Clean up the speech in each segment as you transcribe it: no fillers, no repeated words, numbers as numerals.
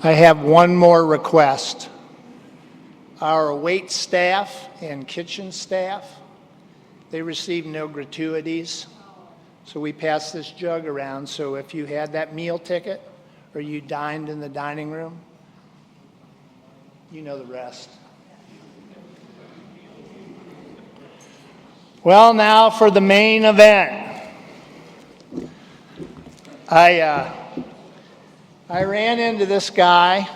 I have one more request. Our wait staff and kitchen staff, they receive no gratuities. So we pass this jug around. So if you had that meal ticket or you dined in the dining room, you know the rest. Well, now for the main event. I ran into this guy.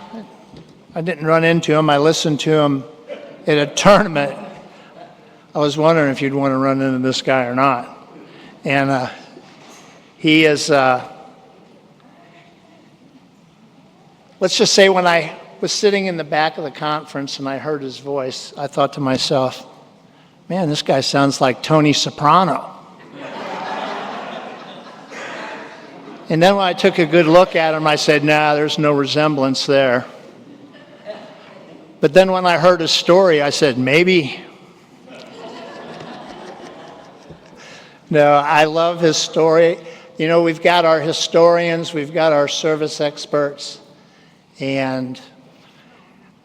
I didn't run into him. I listened to him at a tournament. I was wondering if you'd want to run into this guy or not. And he is, let's just say when I was sitting in the back of the conference and I heard his voice, I thought to myself, man, this guy sounds like Tony Soprano. And then when I took a good look at him, I said, nah, there's no resemblance there. But then when I heard his story, I said, maybe. No, I love his story. You know, we've got our historians, we've got our service experts, and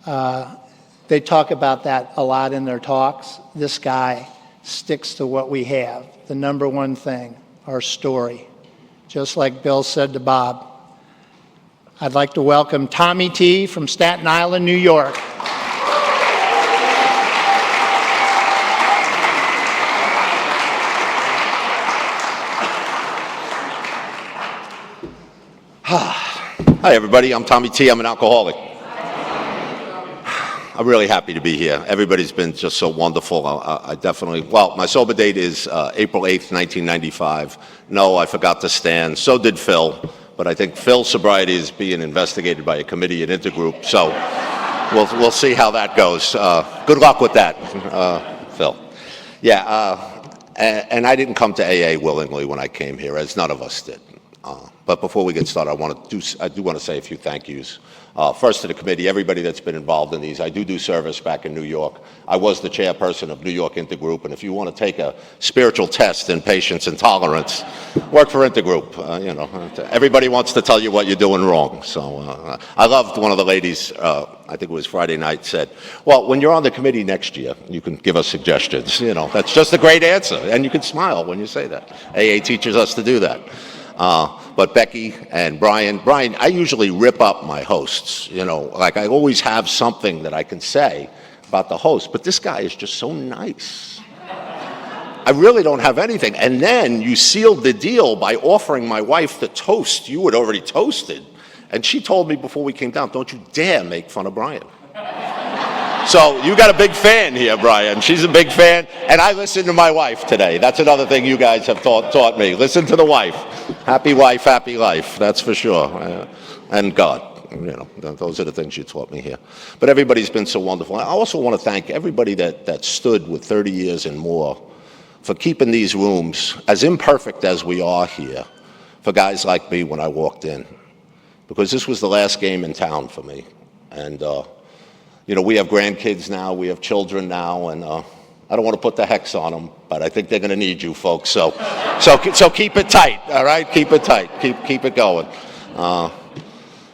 they talk about that a lot in their talks. This guy sticks to what we have, the number one thing, our story. Just like Bill said to Bob. I'd like to welcome Tommy T. from Staten Island, New York. Hi, everybody. I'm Tommy T. I'm an alcoholic. I'm really happy to be here. Everybody's been just so wonderful. I definitely, well, my sober date is April 8th, 1995. No, I forgot to stand. So did Phil. But I think Phil's sobriety is being investigated by a committee at Intergroup. So we'll see how that goes. Good luck with that, Phil. Yeah, and I didn't come to AA willingly when I came here, as none of us did. But before we get started, I do want to say a few thank yous. First to the committee, everybody that's been involved in these. I do service back in New York. I was the chairperson of New York Intergroup, and if you want to take a spiritual test in patience and tolerance, work for Intergroup. You know, everybody wants to tell you what you're doing wrong. So I loved one of the ladies, I think it was Friday night, said, well, when you're on the committee next year, you can give us suggestions. You know, that's just a great answer, and you can smile when you say that. AA teaches us to do that. But Becky and Brian, I usually rip up my hosts, you know, like I always have something that I can say about the host, but this guy is just so nice. I really don't have anything. And then you sealed the deal by offering my wife the toast you had already toasted. And she told me before we came down, don't you dare make fun of Brian. So you got a big fan here, Brian. She's a big fan, and I listened to my wife today. That's another thing you guys have taught me. Listen to the wife. Happy wife, happy life. That's for sure. And God, you know, those are the things you taught me here. But everybody's been so wonderful. I also want to thank everybody that stood with 30 years and more for keeping these rooms as imperfect as we are here for guys like me when I walked in, because this was the last game in town for me. And you know, we have grandkids now, we have children now, and I don't want to put the hex on them, but I think they're going to need you folks. So keep it tight, all right? Keep it tight. Keep it going.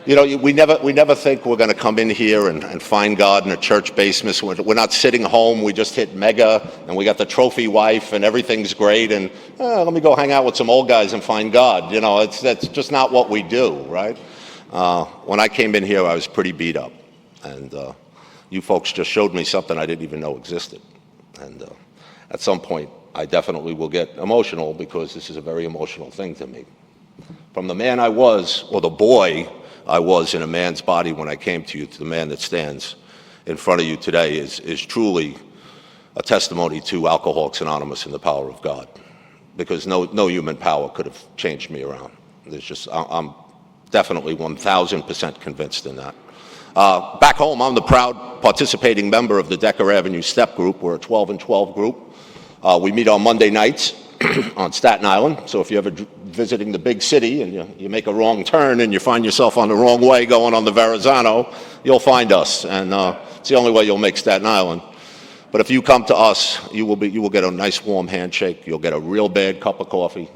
You know, we never think we're going to come in here and find God in a church basement. We're not sitting home. We just hit mega, and we got the trophy wife, and everything's great. And let me go hang out with some old guys and find God. You know, that's just not what we do, right? When I came in here, I was pretty beat up, and you folks just showed me something I didn't even know existed. And at some point, I definitely will get emotional, because this is a very emotional thing to me. From the man I was, or the boy I was in a man's body when I came to you, to the man that stands in front of you today is truly a testimony to Alcoholics Anonymous and the power of God. Because no human power could have changed me around. I'm definitely 1,000% convinced in that. Back home, I'm the proud participating member of the Decker Avenue Step Group. We're a 12 and 12 group. We meet on Monday nights on Staten Island. So if you're ever visiting the big city and you make a wrong turn and you find yourself on the wrong way going on the Verrazano, you'll find us. And it's the only way you'll make Staten Island. But if you come to us, you will get a nice warm handshake. You'll get a real bad cup of coffee.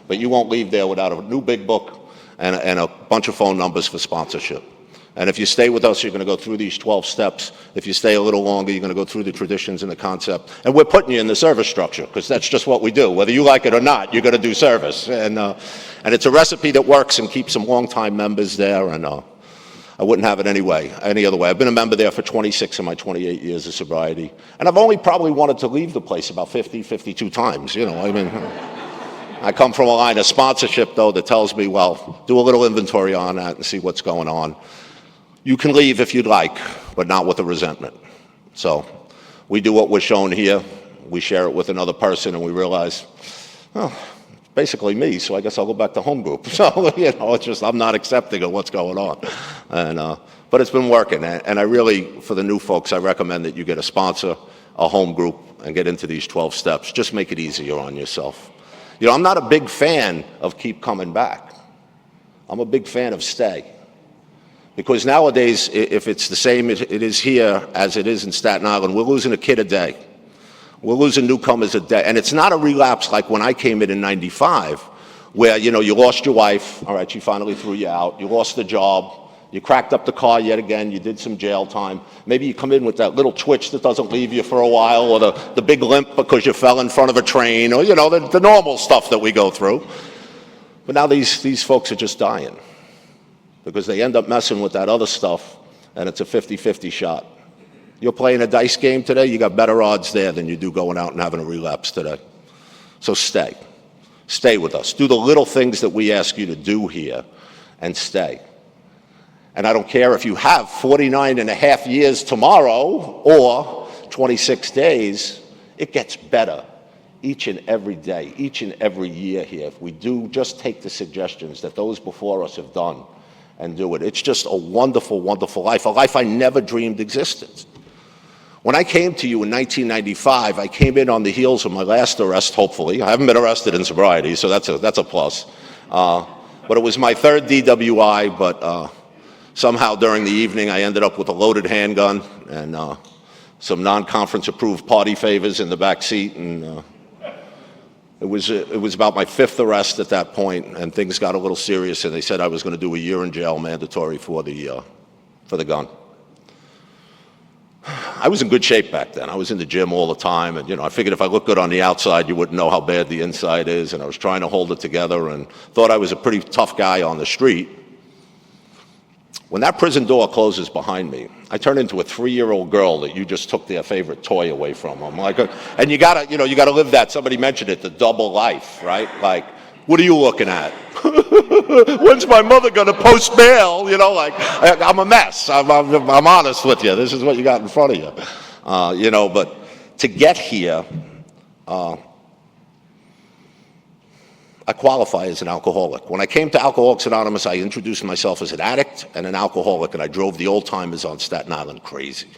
But you won't leave there without a new big book and a bunch of phone numbers for sponsorship. And if you stay with us, you're going to go through these 12 steps. If you stay a little longer, you're going to go through the traditions and the concept. And we're putting you in the service structure, because that's just what we do. Whether you like it or not, you're going to do service. And it's a recipe that works and keeps some longtime members there. And I wouldn't have it any other way. I've been a member there for 26 of my 28 years of sobriety. And I've only probably wanted to leave the place about 50, 52 times. You know, I mean, I come from a line of sponsorship, though, that tells me, well, do a little inventory on that and see what's going on. You can leave if you'd like, but not with a resentment. So we do what we're shown here. We share it with another person, and we realize, well, basically me, so I guess I'll go back to home group. So, you know, it's just I'm not accepting of what's going on. And but it's been working. And I really, for the new folks, I recommend that you get a sponsor, a home group, and get into these 12 steps. Just make it easier on yourself. You know, I'm not a big fan of keep coming back. I'm a big fan of stay. Because nowadays, if it's the same it is here as it is in Staten Island, we're losing a kid a day. We're losing newcomers a day. And it's not a relapse like when I came in '95, where, you know, you lost your wife, all right, she finally threw you out, you lost the job, you cracked up the car yet again, you did some jail time. Maybe you come in with that little twitch that doesn't leave you for a while, or the big limp because you fell in front of a train, or, you know, the normal stuff that we go through. But now these folks are just dying, because they end up messing with that other stuff, and it's a 50-50 shot. You're playing a dice game today, you got better odds there than you do going out and having a relapse today. So stay. Stay with us. Do the little things that we ask you to do here, and stay. And I don't care if you have 49 and a half years tomorrow or 26 days, it gets better each and every day, each and every year here. If we do just take the suggestions that those before us have done and do it, it's just a wonderful, wonderful life, a life I never dreamed existed. When I came to you in 1995, I came in on the heels of my last arrest, hopefully. I haven't been arrested in sobriety, so that's a plus. But it was my third DWI, but somehow during the evening I ended up with a loaded handgun and some non-conference approved party favors in the back seat, and it was about my fifth arrest at that point, and things got a little serious, and they said I was going to do a year in jail mandatory for the gun. I was in good shape back then. I was in the gym all the time, and, you know, I figured if I looked good on the outside, you wouldn't know how bad the inside is, and I was trying to hold it together and thought I was a pretty tough guy on the street. When that prison door closes behind me, I turn into a 3-year-old girl that you just took their favorite toy away from. I'm like, and you gotta live that. Somebody mentioned it, the double life, right? Like, what are you looking at? When's my mother gonna post bail? You know, like, I'm a mess. I'm honest with you. This is what you got in front of you. You know, but to get here, I qualify as an alcoholic. When I came to Alcoholics Anonymous, I introduced myself as an addict and an alcoholic, and I drove the old timers on Staten Island crazy.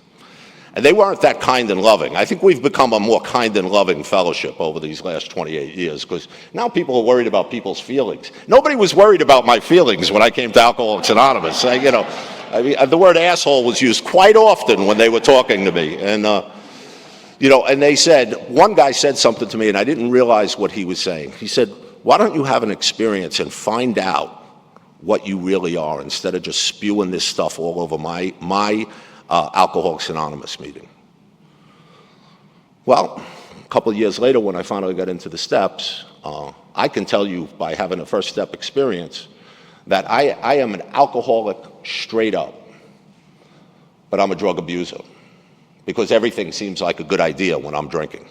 And they weren't that kind and loving. I think we've become a more kind and loving fellowship over these last 28 years, because now people are worried about people's feelings. Nobody was worried about my feelings when I came to Alcoholics Anonymous. The word asshole was used quite often when they were talking to me. And, and they said, one guy said something to me, and I didn't realize what he was saying. He said, why don't you have an experience and find out what you really are, instead of just spewing this stuff all over my Alcoholics Anonymous meeting? Well, a couple of years later, when I finally got into the steps, I can tell you by having a first step experience that I am an alcoholic straight up, but I'm a drug abuser, because everything seems like a good idea when I'm drinking.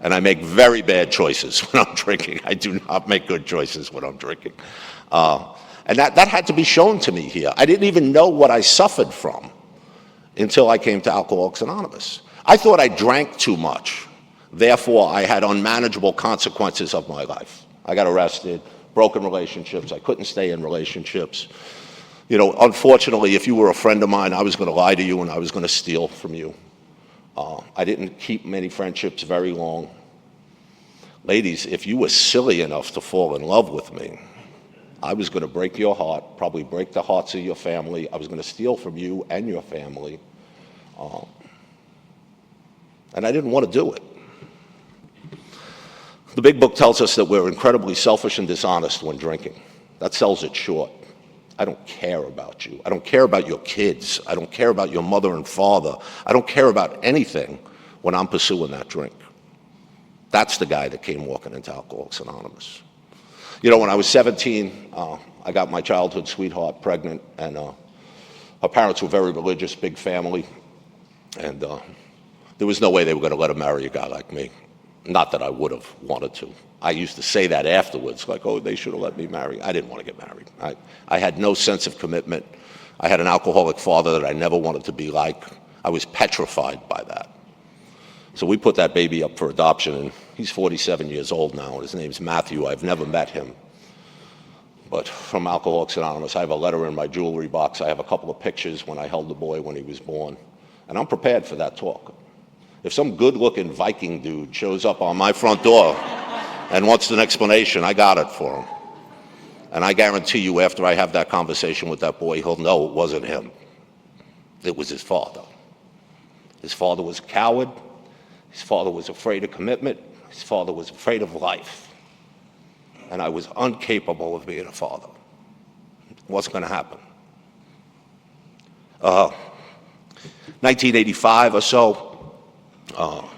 And I make very bad choices when I'm drinking. I do not make good choices when I'm drinking. And that had to be shown to me here. I didn't even know what I suffered from until I came to Alcoholics Anonymous. I thought I drank too much. Therefore, I had unmanageable consequences of my life. I got arrested, broken relationships. I couldn't stay in relationships. You know, unfortunately, if you were a friend of mine, I was going to lie to you and I was going to steal from you. I didn't keep many friendships very long. Ladies, if you were silly enough to fall in love with me, I was going to break your heart, probably break the hearts of your family. I was going to steal from you and your family. And I didn't want to do it. The big book tells us that we're incredibly selfish and dishonest when drinking. That sells it short. I don't care about you. I don't care about your kids. I don't care about your mother and father. I don't care about anything when I'm pursuing that drink. That's the guy that came walking into Alcoholics Anonymous. You know, when I was 17, I got my childhood sweetheart pregnant, and her parents were very religious, big family, and there was no way they were going to let her marry a guy like me. Not that I would have wanted to. I used to say that afterwards, like, oh, they should have let me marry. I didn't want to get married. I had no sense of commitment. I had an alcoholic father that I never wanted to be like. I was petrified by that. So we put that baby up for adoption, and he's 47 years old now, and his name's Matthew. I've never met him. But from Alcoholics Anonymous, I have a letter in my jewelry box. I have a couple of pictures when I held the boy when he was born. And I'm prepared for that talk. If some good-looking Viking dude shows up on my front door and wants an explanation, I got it for him. And I guarantee you, after I have that conversation with that boy, he'll know it wasn't him. It was his father. His father was a coward. His father was afraid of commitment. His father was afraid of life. And I was incapable of being a father. It wasn't going to happen. 1985 or so, I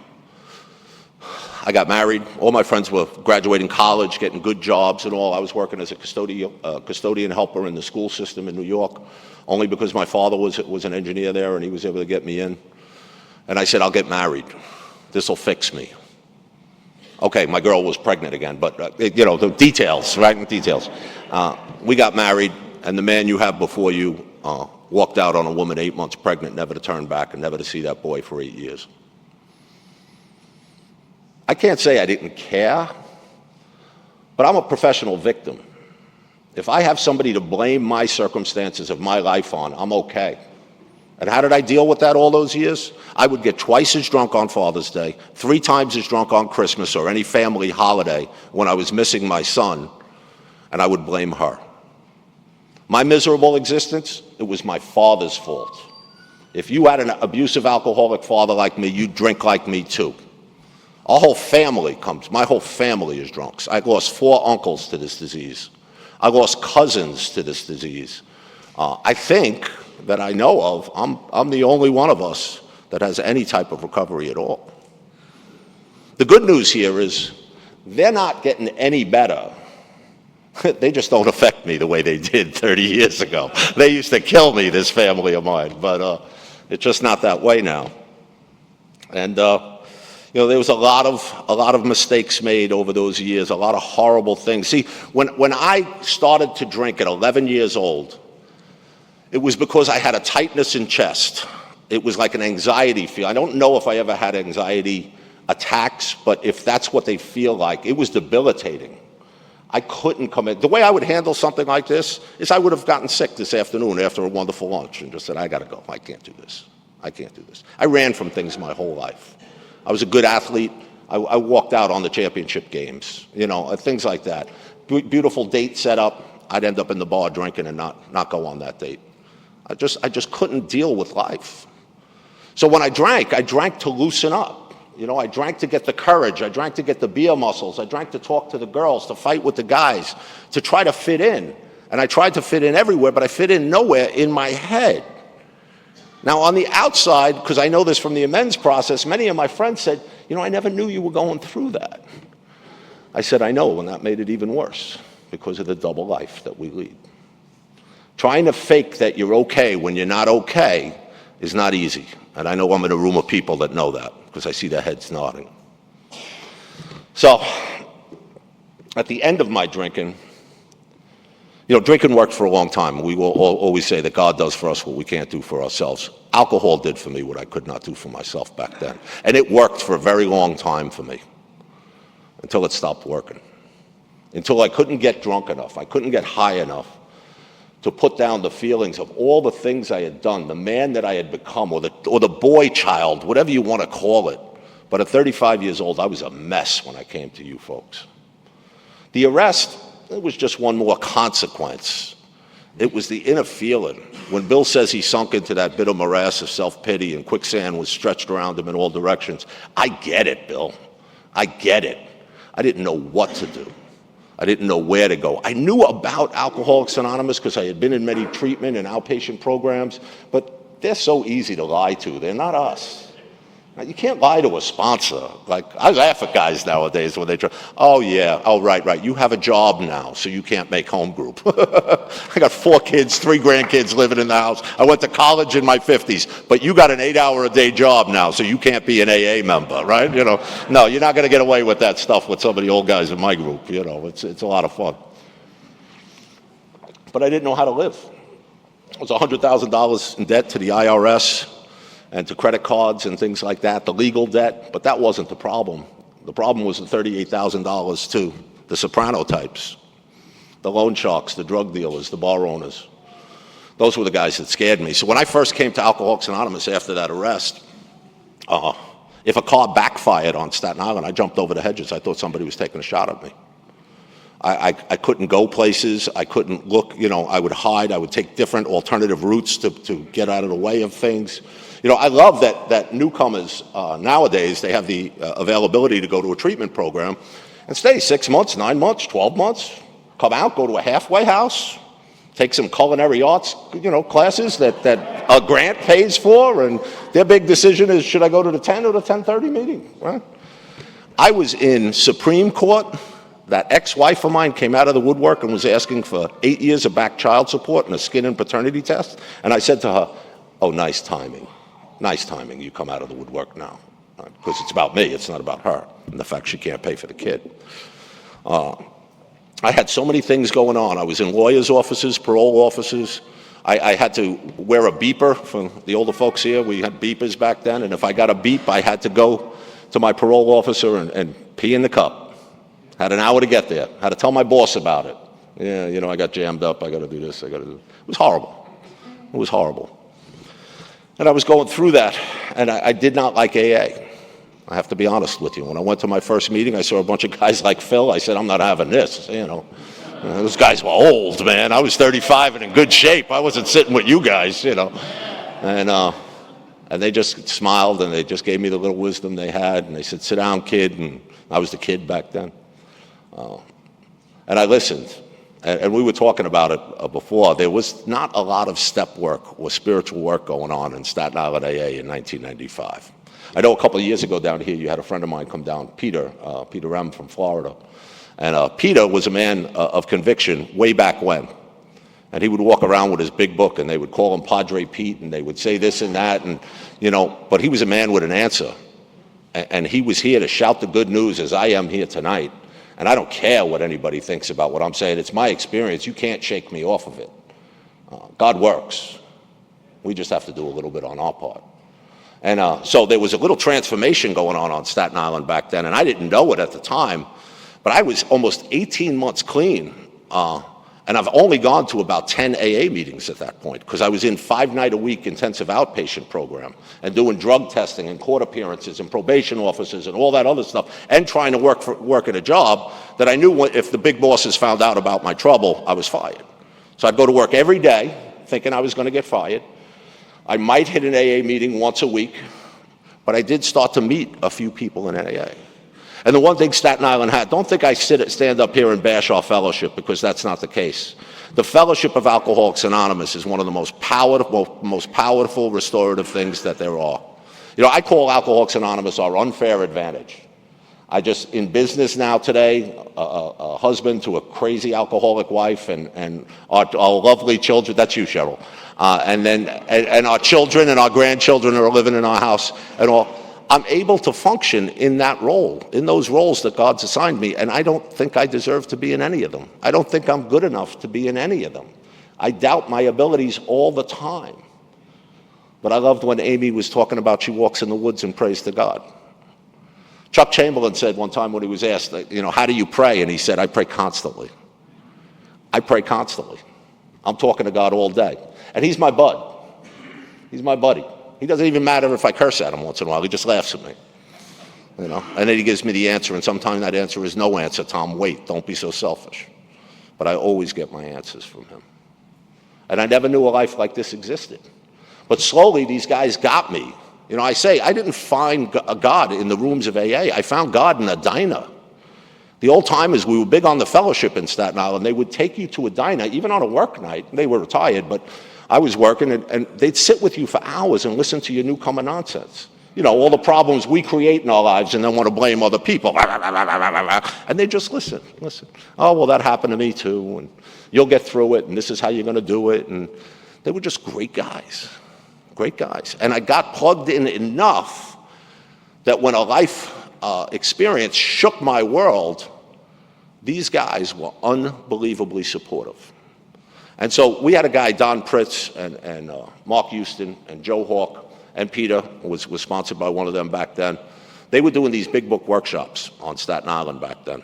got married. All my friends were graduating college, getting good jobs and all. I was working as a custodian helper in the school system in New York, only because my father was an engineer there and he was able to get me in. And I said, I'll get married. This will fix me. Okay, my girl was pregnant again, but you know, the details, right? The details. We got married, and the man you have before you walked out on a woman 8 months pregnant, never to turn back and never to see that boy for 8 years. I can't say I didn't care, but I'm a professional victim. If I have somebody to blame my circumstances of my life on, I'm okay. And how did I deal with that all those years? I would get twice as drunk on Father's Day, 3 times as drunk on Christmas or any family holiday when I was missing my son, and I would blame her. My miserable existence, it was my father's fault. If you had an abusive alcoholic father like me, you'd drink like me too. Our whole family my whole family is drunks. I lost 4 uncles to this disease. I lost cousins to this disease. I think that I know of, I'm the only one of us that has any type of recovery at all. The good news here is they're not getting any better. They just don't affect me the way they did 30 years ago. They used to kill me, this family of mine, but it's just not that way now. And you know, there was a lot of mistakes made over those years, a lot of horrible things. See, when I started to drink at 11 years old, it was because I had a tightness in chest. It was like an anxiety feel. I don't know if I ever had anxiety attacks, but if that's what they feel like, it was debilitating. I couldn't come in. The way I would handle something like this is I would have gotten sick this afternoon after a wonderful lunch and just said, I got to go. I can't do this. I can't do this. I ran from things my whole life. I was a good athlete. I walked out on the championship games, you know, things like that. Beautiful date set up. I'd end up in the bar drinking and not go on that date. I just couldn't deal with life. So when I drank to loosen up. You know, I drank to get the courage. I drank to get the beer muscles. I drank to talk to the girls, to fight with the guys, to try to fit in. And I tried to fit in everywhere, but I fit in nowhere in my head. Now, on the outside, because I know this from the amends process, many of my friends said, you know, I never knew you were going through that. I said, I know, and that made it even worse because of the double life that we lead. Trying to fake that you're okay when you're not okay is not easy. And I know I'm in a room of people that know that because I see their heads nodding. So, at the end of my drinking, you know, drinking worked for a long time. We will always say that God does for us what we can't do for ourselves. Alcohol did for me what I could not do for myself back then. And it worked for a very long time for me until it stopped working. Until I couldn't get drunk enough. I couldn't get high enough to put down the feelings of all the things I had done, the man that I had become, or the boy child, whatever you want to call it. But at 35 years old, I was a mess when I came to you folks. The arrest, it was just one more consequence. It was the inner feeling. When Bill says he sunk into that bitter morass of self-pity and quicksand was stretched around him in all directions, I get it, Bill. I get it. I didn't know what to do. I didn't know where to go. I knew about Alcoholics Anonymous because I had been in many treatment and outpatient programs, but they're so easy to lie to. They're not us. You can't lie to a sponsor. Like, I laugh at guys nowadays when they try, oh yeah, oh right, you have a job now, so you can't make home group. I got 4 kids, 3 grandkids living in the house. I went to college in my 50s, but you got an 8-hour-a-day job now, so you can't be an AA member, right? You know, no, you're not gonna get away with that stuff with some of the old guys in my group, you know, it's a lot of fun. But I didn't know how to live. I was $100,000 in debt to the IRS, and to credit cards and things like that, the legal debt, but that wasn't the problem. The problem was the $38,000 to the soprano types, the loan sharks, the drug dealers, the bar owners. Those were the guys that scared me. So when I first came to Alcoholics Anonymous after that arrest, if a car backfired on Staten Island, I jumped over the hedges. I thought somebody was taking a shot at me. I couldn't go places. I couldn't look, you know, I would hide. I would take different alternative routes to get out of the way of things. You know, I love that newcomers nowadays, they have the availability to go to a treatment program and stay 6 months, 9 months, 12 months, come out, go to a halfway house, take some culinary arts, you know, classes that a grant pays for, and their big decision is, should I go to the 10 or the 10:30 meeting, right? I was in Supreme Court. That ex-wife of mine came out of the woodwork and was asking for 8 years of back child support and a skin and paternity test, and I said to her, oh, nice timing. Nice timing, you come out of the woodwork now. Because it's about me, it's not about her, and the fact she can't pay for the kid. I had so many things going on. I was in lawyers' offices, parole offices. I had to wear a beeper. For the older folks here, we had beepers back then, and if I got a beep, I had to go to my parole officer and pee in the cup. Had an hour to get there. Had to tell my boss about it. Yeah, you know, I got jammed up, I gotta do this, I gotta do. It was horrible. It was horrible. And I was going through that, and I did not like AA. I have to be honest with you. When I went to my first meeting, I saw a bunch of guys like Phil. I said, I'm not having this, you know. Those guys were old, man. I was 35 and in good shape. I wasn't sitting with you guys, you know. And they just smiled, and they just gave me the little wisdom they had, and they said, sit down, kid, and I was the kid back then. And I listened. And we were talking about it before. There was not a lot of step work or spiritual work going on in Staten Island AA in 1995. I know a couple of years ago down here, you had a friend of mine come down, Peter M. from Florida. And Peter was a man of conviction way back when. And he would walk around with his big book, and they would call him Padre Pete, and they would say this and that, and, you know, but he was a man with an answer. And he was here to shout the good news as I am here tonight. And I don't care what anybody thinks about what I'm saying. It's my experience. You can't shake me off of it. God works. We just have to do a little bit on our part. And so there was a little transformation going on Staten Island back then, and I didn't know it at the time, but I was almost 18 months clean. And I've only gone to about 10 AA meetings at that point, because I was in 5-night-a-week intensive outpatient program and doing drug testing and court appearances and probation officers and all that other stuff, and trying to work at a job that I knew if the big bosses found out about my trouble, I was fired. So I'd go to work every day thinking I was going to get fired. I might hit an AA meeting once a week, but I did start to meet a few people in AA. And the one thing Staten Island had, don't think I stand up here and bash our fellowship, because that's not the case. The fellowship of Alcoholics Anonymous is one of the most powerful restorative things that there are. You know, I call Alcoholics Anonymous our unfair advantage. In business now today, a husband to a crazy alcoholic wife, and our lovely children, that's you, Cheryl, and our children and our grandchildren are living in our house and all. I'm able to function in that role, in those roles that God's assigned me, and I don't think I deserve to be in any of them. I don't think I'm good enough to be in any of them. I doubt my abilities all the time. But I loved when Amy was talking about she walks in the woods and prays to God. Chuck Chamberlain said one time when he was asked, you know, how do you pray? And he said, I pray constantly. I pray constantly. I'm talking to God all day. And he's my bud. He's my buddy. He doesn't even matter if I curse at him once in a while. He just laughs at me, you know. And then he gives me the answer, and sometimes that answer is no answer. Tom, wait, don't be so selfish. But I always get my answers from him. And I never knew a life like this existed. But slowly, these guys got me. You know, I say, I didn't find a God in the rooms of AA. I found God in a diner. The old timers, we were big on the fellowship in Staten Island. They would take you to a diner, even on a work night. They were retired, but I was working, and they'd sit with you for hours and listen to your newcomer nonsense. You know, all the problems we create in our lives and then want to blame other people. And they just listen. Oh, well, that happened to me too, and you'll get through it, and this is how you're going to do it. And they were just great guys. And I got plugged in enough that when a life experience shook my world, these guys were unbelievably supportive. And so we had a guy, Don Pritz, and Mark Houston, and Joe Hawk, and Peter was sponsored by one of them back then. They were doing these big book workshops on Staten Island back then.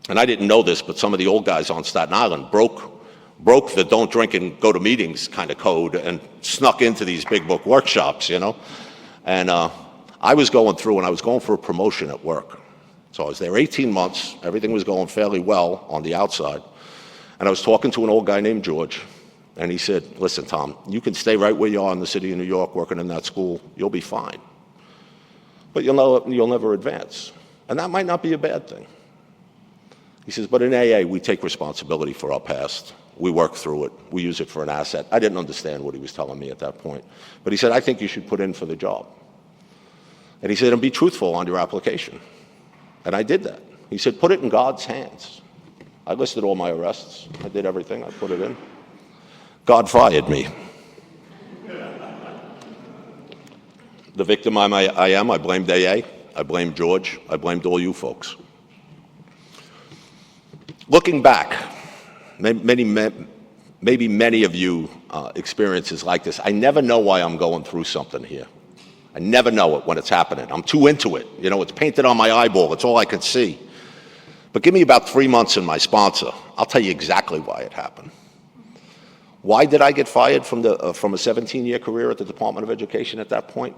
And I didn't know this, but some of the old guys on Staten Island broke the don't drink and go to meetings kind of code and snuck into these big book workshops, you know? And I was going through, and I was going for a promotion at work. So I was there 18 months. Everything was going fairly well on the outside. And I was talking to an old guy named George, and he said, listen, Tom, you can stay right where you are in the city of New York working in that school. You'll be fine. But you'll never advance. And that might not be a bad thing. He says, but in AA, we take responsibility for our past. We work through it. We use it for an asset. I didn't understand what he was telling me at that point. But he said, I think you should put in for the job. And he said, and be truthful on your application. And I did that. He said, put it in God's hands. I listed all my arrests. I did everything. I put it in. God fired me. The victim I am, I blamed AA. I blamed George. I blamed all you folks. Looking back, maybe many of you experiences like this. I never know why I'm going through something here. I never know it when it's happening. I'm too into it. You know, it's painted on my eyeball. It's all I can see. But give me about 3 months and my sponsor. I'll tell you exactly why it happened. Why did I get fired from a 17-year career at the Department of Education at that point?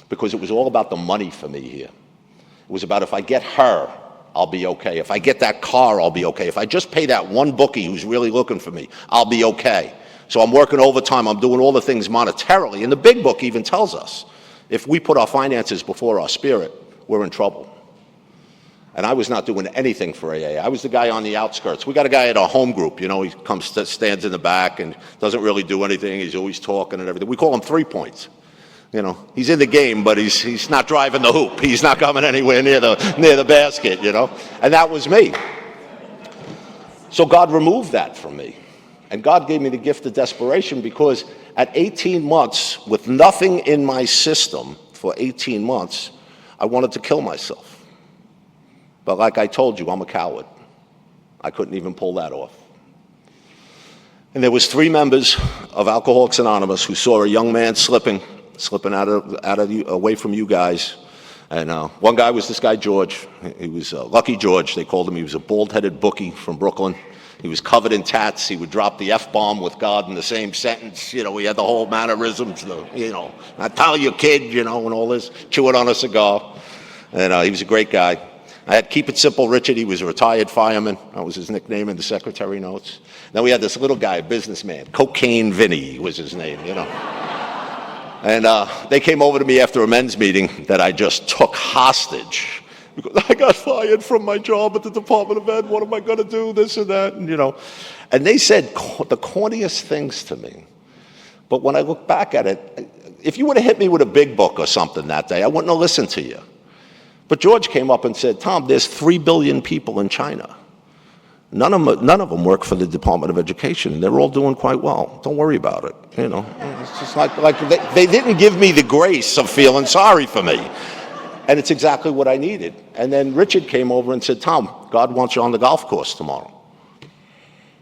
Because it was all about the money for me here. It was about if I get her, I'll be okay. If I get that car, I'll be okay. If I just pay that one bookie who's really looking for me, I'll be okay. So I'm working overtime. I'm doing all the things monetarily. And the big book even tells us, if we put our finances before our spirit, we're in trouble. And I was not doing anything for AA. I was the guy on the outskirts. We got a guy at our home group, you know, he comes, stands in the back and doesn't really do anything. He's always talking and everything. We call him 3 points. You know, he's in the game, but he's not driving the hoop. He's not coming anywhere near the basket, you know. And that was me. So God removed that from me. And God gave me the gift of desperation because at 18 months, with nothing in my system for 18 months, I wanted to kill myself. But like I told you, I'm a coward. I couldn't even pull that off. And there was 3 members of Alcoholics Anonymous who saw a young man slipping away from you guys. And one guy was this guy, George. He was Lucky George, they called him. He was a bald-headed bookie from Brooklyn. He was covered in tats. He would drop the F-bomb with God in the same sentence. You know, he had the whole mannerisms, you know, I tell you, kid, you know, and all this, chewing on a cigar. And he was a great guy. I had Keep It Simple Richard. He was a retired fireman. That was his nickname in the secretary notes. Then we had this little guy, a businessman. Cocaine Vinny was his name, you know. And they came over to me after a men's meeting that I just took hostage. Because I got fired from my job at the Department of Ed. What am I going to do? This and that, and, you know. And they said the corniest things to me. But when I look back at it, if you would have hit me with a big book or something that day, I wouldn't have listened to you. But George came up and said, Tom, there's 3 billion people in China. None of them work for the Department of Education, and they're all doing quite well. Don't worry about it. You know, it's just like they didn't give me the grace of feeling sorry for me. And it's exactly what I needed. And then Richard came over and said, Tom, God wants you on the golf course tomorrow.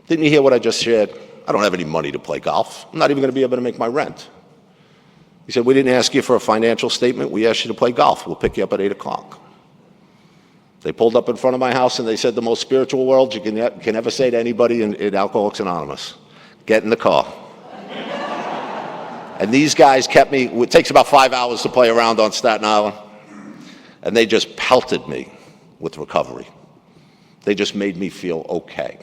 Didn't you hear what I just shared? I don't have any money to play golf. I'm not even going to be able to make my rent. He said, we didn't ask you for a financial statement. We asked you to play golf. We'll pick you up at 8 o'clock. They pulled up in front of my house and they said the most spiritual words you can ever say to anybody in Alcoholics Anonymous. Get in the car. And these guys kept me, it takes about 5 hours to play around on Staten Island. And they just pelted me with recovery. They just made me feel okay.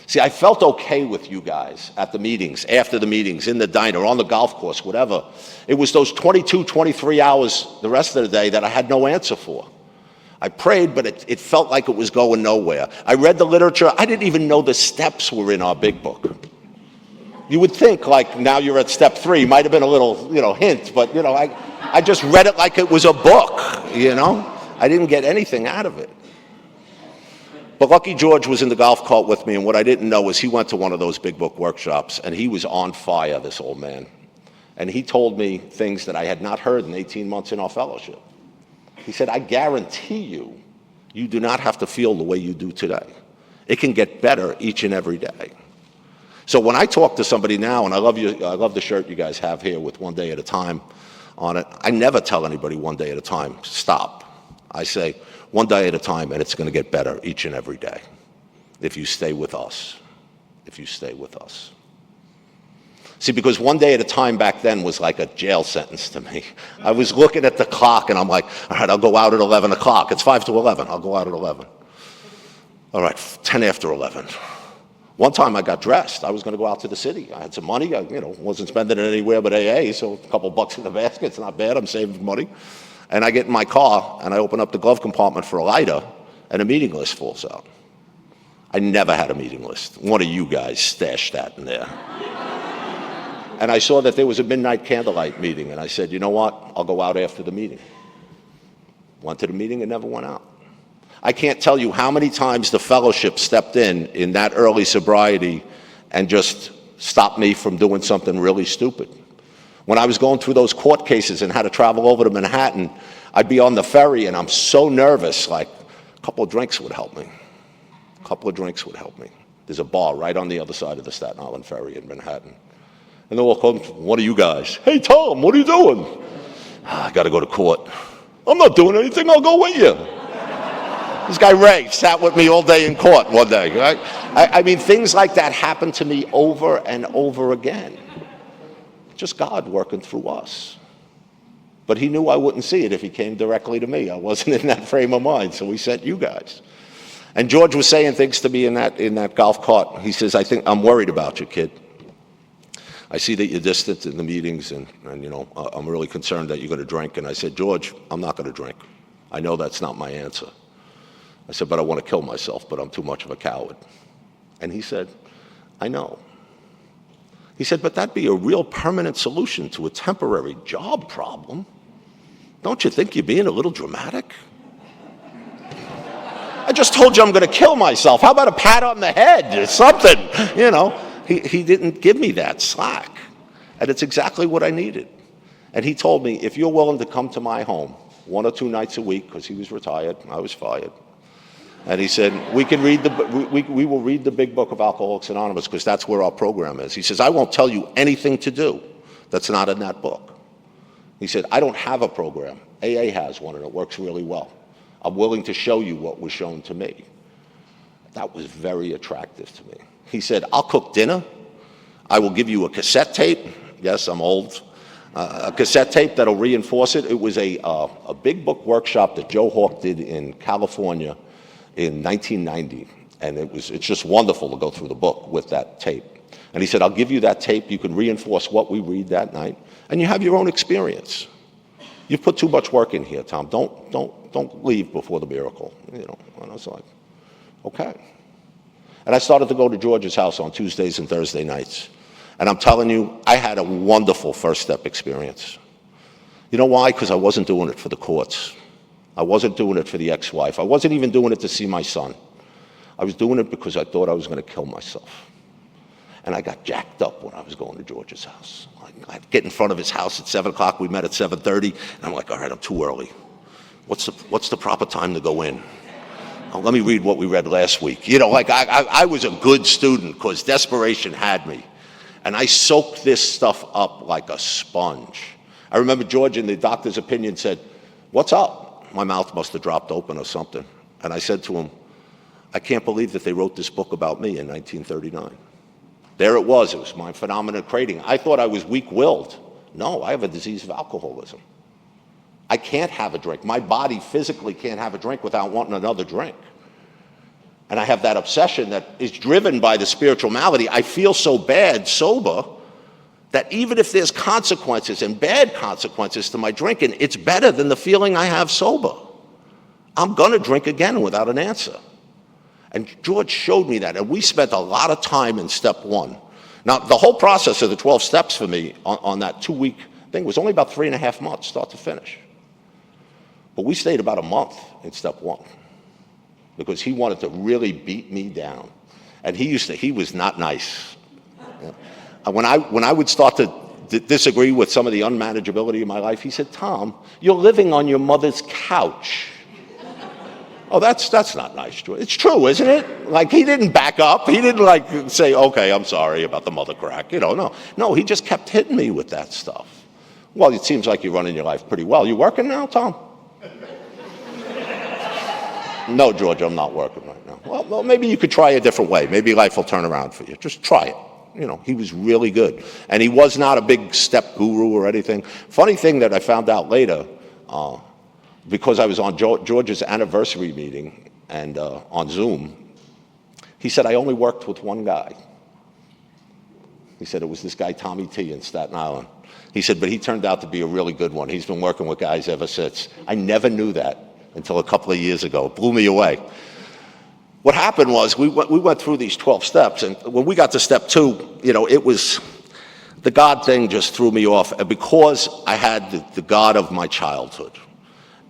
See, I felt okay with you guys at the meetings, after the meetings, in the diner, on the golf course, whatever. It was those 22, 23 hours the rest of the day that I had no answer for. I prayed, but it felt like it was going nowhere. I read the literature. I didn't even know the steps were in our big book. You would think, like, now you're at step 3, might have been a little, hint, but, I just read it like it was a book, I didn't get anything out of it. But Lucky George was in the golf cart with me, and what I didn't know was he went to one of those big book workshops, and he was on fire, this old man. And he told me things that I had not heard in 18 months in our fellowship. He said, I guarantee you, you do not have to feel the way you do today. It can get better each and every day. So when I talk to somebody now, and I love the shirt you guys have here with one day at a time on it, I never tell anybody one day at a time, stop. I say, one day at a time, and it's going to get better each and every day if you stay with us, if you stay with us. See, because one day at a time back then was like a jail sentence to me. I was looking at the clock, and I'm like, all right, I'll go out at 11 o'clock. It's 5 to 11. I'll go out at 11. All right, 10 after 11. One time I got dressed. I was going to go out to the city. I had some money. I wasn't spending it anywhere but AA, so a couple bucks in the basket. It's not bad. I'm saving money. And I get in my car, and I open up the glove compartment for a lighter, and a meeting list falls out. I never had a meeting list. One of you guys stashed that in there. And I saw that there was a midnight candlelight meeting, and I said, you know what? I'll go out after the meeting. Went to the meeting and never went out. I can't tell you how many times the fellowship stepped in that early sobriety and just stopped me from doing something really stupid. When I was going through those court cases and had to travel over to Manhattan, I'd be on the ferry and I'm so nervous, like a couple of drinks would help me. A couple of drinks would help me. There's a bar right on the other side of the Staten Island ferry in Manhattan. And they'll come, what are you guys? Hey, Tom, what are you doing? I got to go to court. I'm not doing anything. I'll go with you. This guy Ray sat with me all day in court one day, right? I mean, things like that happen to me over and over again. Just God working through us. But he knew I wouldn't see it if he came directly to me. I wasn't in that frame of mind, so he sent you guys. And George was saying things to me in that golf cart. He says, I'm worried about you, kid. I see that you're distant in the meetings, and I'm really concerned that you're going to drink. And I said, George, I'm not going to drink. I know that's not my answer. I said, but I want to kill myself, but I'm too much of a coward. And he said, I know. He said, but that'd be a real permanent solution to a temporary job problem. Don't you think you're being a little dramatic? I just told you I'm going to kill myself. How about a pat on the head or something? He didn't give me that slack. And it's exactly what I needed. And he told me, if you're willing to come to my home 1 or 2 nights a week, because he was retired, I was fired. And he said, we will read the big book of Alcoholics Anonymous, because that's where our program is. He says, I won't tell you anything to do that's not in that book. He said, I don't have a program. AA has one, and it works really well. I'm willing to show you what was shown to me. That was very attractive to me. He said, I'll cook dinner. I will give you a cassette tape. Yes, I'm old. A cassette tape that'll reinforce it. It was a big book workshop that Joe Hawk did in California in 1990. And it's just wonderful to go through the book with that tape. And he said, I'll give you that tape. You can reinforce what we read that night. And you have your own experience. You've put too much work in here, Tom. Don't leave before the miracle. And I was like, okay. And I started to go to George's house on Tuesdays and Thursday nights. And I'm telling you, I had a wonderful first step experience. You know why? Because I wasn't doing it for the courts. I wasn't doing it for the ex-wife. I wasn't even doing it to see my son. I was doing it because I thought I was going to kill myself. And I got jacked up when I was going to George's house. I'd get in front of his house at 7 o'clock. We met at 7:30. And I'm like, all right, I'm too early. What's the proper time to go in? Oh, let me read what we read last week. I was a good student because desperation had me. And I soaked this stuff up like a sponge. I remember George, in the doctor's opinion, said, what's up? My mouth must have dropped open or something. And I said to him, I can't believe that they wrote this book about me in 1939. There it was my phenomenon of craving. I thought I was weak-willed. No, I have a disease of alcoholism. I can't have a drink. My body physically can't have a drink without wanting another drink. And I have that obsession that is driven by the spiritual malady. I feel so bad sober that even if there's consequences and bad consequences to my drinking, it's better than the feeling I have sober. I'm going to drink again without an answer. And George showed me that, and we spent a lot of time in step 1. Now, the whole process of the 12 steps for me on that 2-week thing was only about 3.5 months, start to finish. But we stayed about a month in step 1 because he wanted to really beat me down. And he was not nice. And when I would start to disagree with some of the unmanageability of my life, he said, Tom, you're living on your mother's couch. Oh, that's not nice, George. It's true, isn't it? Like, he didn't back up. He didn't, like, say, okay, I'm sorry about the mother crack. No, he just kept hitting me with that stuff. Well, it seems like you're running your life pretty well. You working now, Tom? No, George, I'm not working right now. Well, maybe you could try a different way. Maybe life will turn around for you. Just try it. He was really good. And he was not a big step guru or anything. Funny thing that I found out later, because I was on George's anniversary meeting and on Zoom, he said, I only worked with one guy. He said it was this guy, Tommy T. in Staten Island. He said, but he turned out to be a really good one. He's been working with guys ever since. I never knew that until a couple of years ago. It blew me away. What happened was we went through these 12 steps, and when we got to step 2, it was the God thing just threw me off, because I had the God of my childhood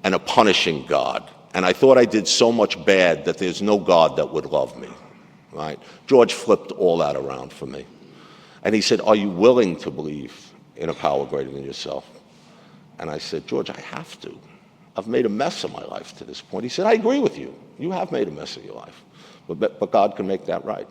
and a punishing God. And I thought I did so much bad that there's no God that would love me, right? George flipped all that around for me. And he said, are you willing to believe in a power greater than yourself? And I said, George, I have to. I've made a mess of my life to this point. He said, I agree with you. You have made a mess of your life. But God can make that right.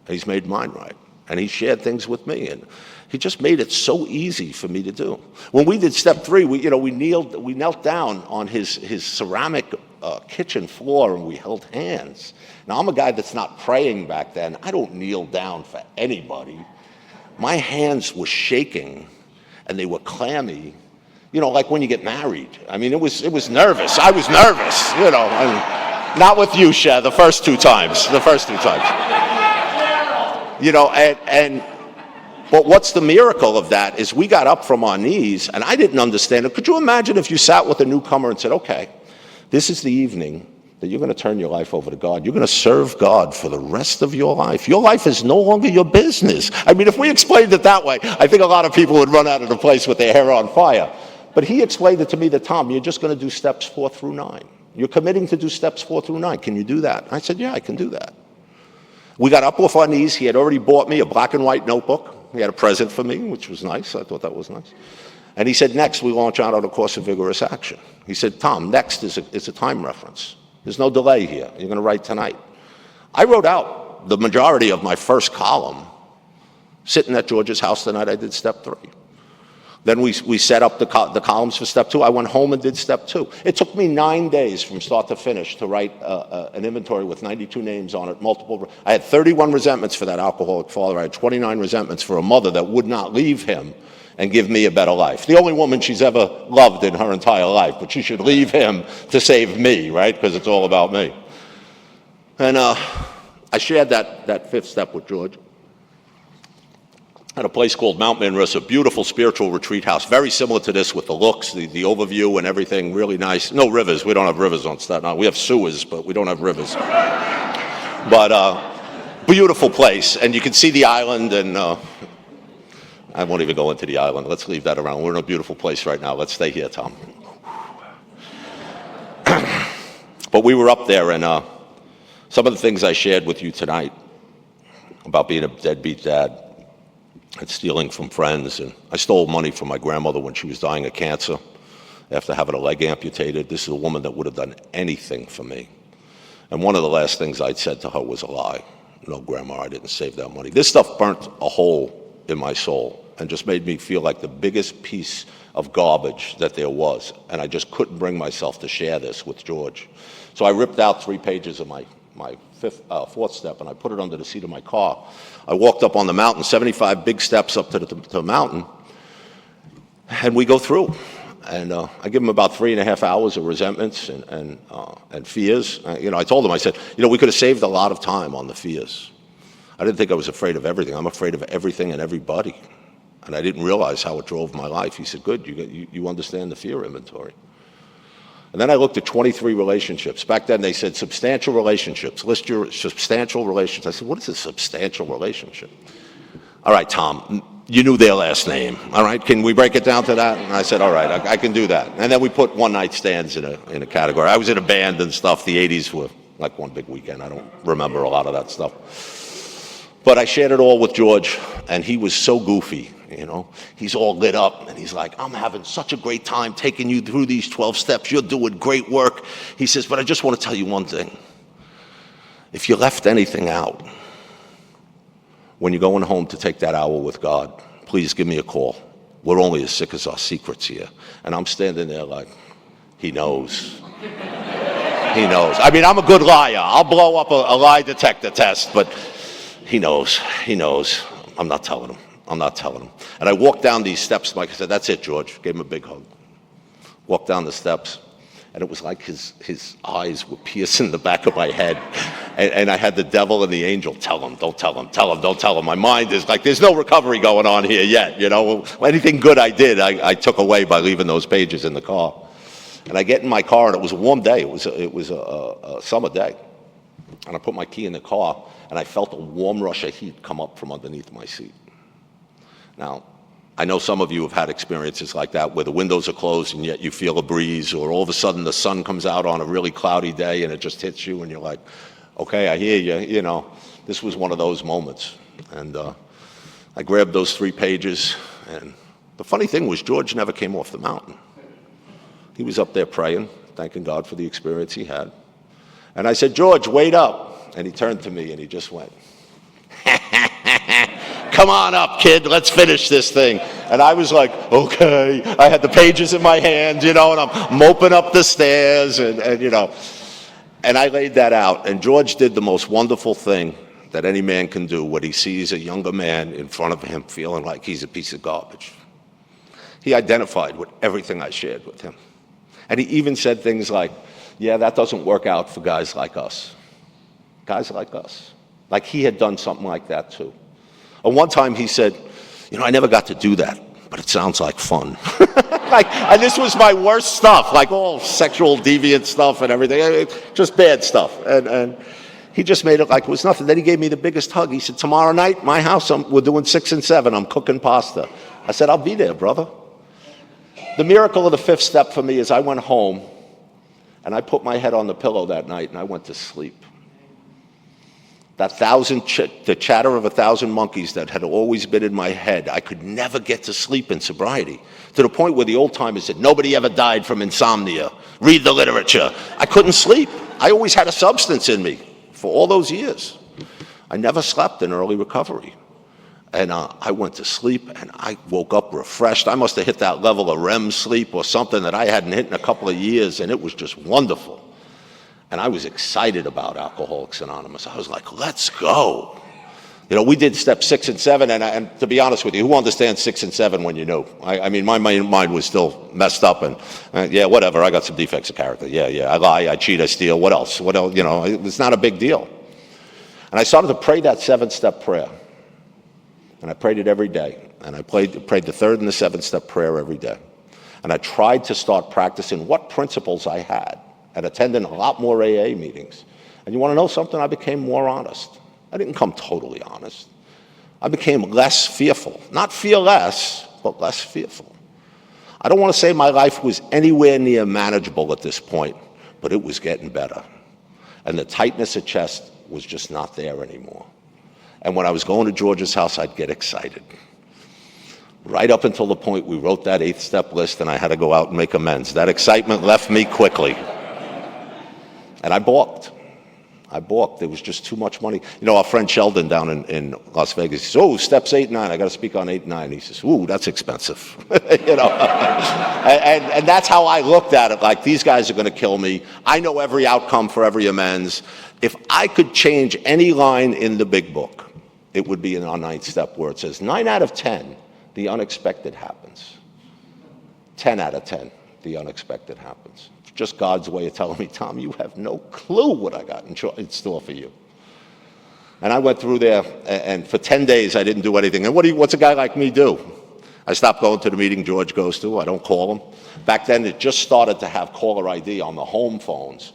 He's made mine right. And he shared things with me. And he just made it so easy for me to do. When we did step 3, we knelt down on his ceramic kitchen floor, and we held hands. Now, I'm a guy that's not praying back then. I don't kneel down for anybody. My hands were shaking, and they were clammy. Like when you get married. I mean, it was nervous. I was nervous, not with you, Sheh, the first two times. But what's the miracle of that is we got up from our knees, and I didn't understand it. Could you imagine if you sat with a newcomer and said, okay, this is the evening that you're going to turn your life over to God. You're going to serve God for the rest of your life. Your life is no longer your business. I mean, if we explained it that way, I think a lot of people would run out of the place with their hair on fire. But he explained it to me that, Tom, you're just going to do steps 4 through 9. You're committing to do steps 4 through 9. Can you do that? I said, yeah, I can do that. We got up off our knees. He had already bought me a black and white notebook. He had a present for me, which was nice. I thought that was nice. And he said, next, we launch out on a course of vigorous action. He said, Tom, next is a time reference. There's no delay here. You're going to write tonight. I wrote out the majority of my first column sitting at George's house the night I did step 3. Then we set up the columns for step 2. I went home and did step 2. It took me 9 days from start to finish to write an inventory with 92 names on it, multiple. I had 31 resentments for that alcoholic father. I had 29 resentments for a mother that would not leave him and give me a better life. The only woman she's ever loved in her entire life, but she should leave him to save me, right? Because it's all about me. And I shared that 5th step with George at a place called Mount Manresa, a beautiful spiritual retreat house, very similar to this with the looks, the overview and everything, really nice. No rivers. We don't have rivers on Staten Island. We have sewers, but we don't have rivers. But beautiful place, and you can see the island, and I won't even go into the island. Let's leave that around. We're in a beautiful place right now. Let's stay here, Tom. But we were up there, and some of the things I shared with you tonight about being a deadbeat dad and stealing from friends, and I stole money from my grandmother when she was dying of cancer after having a leg amputated. This is a woman that would have done anything for me. And one of the last things I'd said to her was a lie. No, Grandma, I didn't save that money. This stuff burnt a hole in my soul and just made me feel like the biggest piece of garbage that there was. And I just couldn't bring myself to share this with George. So I ripped out 3 pages of my 4th step, and I put it under the seat of my car. I walked up on the mountain, 75 big steps up to the mountain, and we go through. And I give him about 3.5 hours of resentments and fears. I told him, I said, we could have saved a lot of time on the fears. I didn't think I was afraid of everything. I'm afraid of everything and everybody. And I didn't realize how it drove my life. He said, good, you understand the fear inventory. And then I looked at 23 relationships. Back then they said substantial relationships. List your substantial relationships. I said, what is a substantial relationship? All right, Tom, you knew their last name. All right, can we break it down to that? And I said, all right, I can do that. And then we put one-night stands in a category. I was in a band and stuff. The 80s were like one big weekend. I don't remember a lot of that stuff. But I shared it all with George, and he was so goofy. You know, he's all lit up, and he's like, I'm having such a great time taking you through these 12 steps. You're doing great work. He says, but I just want to tell you one thing. If you left anything out, when you're going home to take that hour with God, please give me a call. We're only as sick as our secrets here. And I'm standing there like, he knows. He knows. I mean, I'm a good liar. I'll blow up a lie detector test, but he knows. He knows. I'm not telling him. I'm not telling him. And I walked down these steps. Mike, I said, that's it, George. Gave him a big hug. Walked down the steps, and it was like his eyes were piercing the back of my head. And I had the devil and the angel, tell him, don't tell him, tell him, don't tell him. My mind is like, there's no recovery going on here yet. You know, anything good I did, I took away by leaving those pages in the car. And I get in my car, and it was a warm day. It was a summer day. And I put my key in the car, and I felt a warm rush of heat come up from underneath my seat. Now, I know some of you have had experiences like that where the windows are closed and yet you feel a breeze, or all of a sudden the sun comes out on a really cloudy day and it just hits you and you're like, okay, I hear you, you know. This was one of those moments. And I grabbed those 3 pages, and the funny thing was George never came off the mountain. He was up there praying, thanking God for the experience he had. And I said, George, wait up. And he turned to me and he just went, come on up, kid, let's finish this thing. And I was like, okay. I had the pages in my hand, you know, and I'm moping up the stairs, and you know. And I laid that out, and George did the most wonderful thing that any man can do when he sees a younger man in front of him feeling like he's a piece of garbage. He identified with everything I shared with him. And he even said things like, yeah, that doesn't work out for guys like us. Guys like us. Like he had done something like that too. And one time he said, you know, I never got to do that, but it sounds like fun. And this was my worst stuff, like all sexual deviant stuff and everything, just bad stuff. And he just made it like it was nothing. Then he gave me the biggest hug. He said, tomorrow night, my house, we're doing 6 and 7. I'm cooking pasta. I said, I'll be there, brother. The miracle of the 5th step for me is I went home and I put my head on the pillow that night and I went to sleep. That the chatter of 1,000 monkeys that had always been in my head, I could never get to sleep in sobriety. To the point where the old timers said, nobody ever died from insomnia. Read the literature. I couldn't sleep. I always had a substance in me for all those years. I never slept in early recovery. And I went to sleep and I woke up refreshed. I must have hit that level of REM sleep or something that I hadn't hit in a couple of years, and it was just wonderful. And I was excited about Alcoholics Anonymous. I was like, let's go. You know, we did step 6 and 7, and to be honest with you, who understands 6 and 7 when you knew? I mean, my mind was still messed up, and yeah, whatever, I got some defects of character. Yeah, I lie, I cheat, I steal, what else? What else? You know, it's not a big deal. And I started to pray that 7-step prayer. And I prayed it every day. And I prayed the 3rd and the 7-step prayer every day. And I tried to start practicing what principles I had, and attending a lot more AA meetings. And you want to know something? I became more honest. I didn't come totally honest. I became less fearful. Not fearless, but less fearful. I don't want to say my life was anywhere near manageable at this point, but it was getting better. And the tightness of chest was just not there anymore. And when I was going to George's house, I'd get excited. Right up until the point we wrote that 8th step list and I had to go out and make amends. That excitement left me quickly. And I balked. There was just too much money. You know, our friend Sheldon down in Las Vegas, he says, oh, steps 8 and 9. I got to speak on 8 and 9. He says, ooh, that's expensive. You know, and that's how I looked at it. Like, these guys are going to kill me. I know every outcome for every amends. If I could change any line in the big book, it would be in our 9th step where it says 9 out of 10, the unexpected happens. 10 out of 10, the unexpected happens. Just God's way of telling me, Tom, you have no clue what I got in store for you. And I went through there, and for 10 days I didn't do anything. And what's a guy like me do? I stopped going to the meeting George goes to. I don't call him. Back then, it just started to have caller ID on the home phones.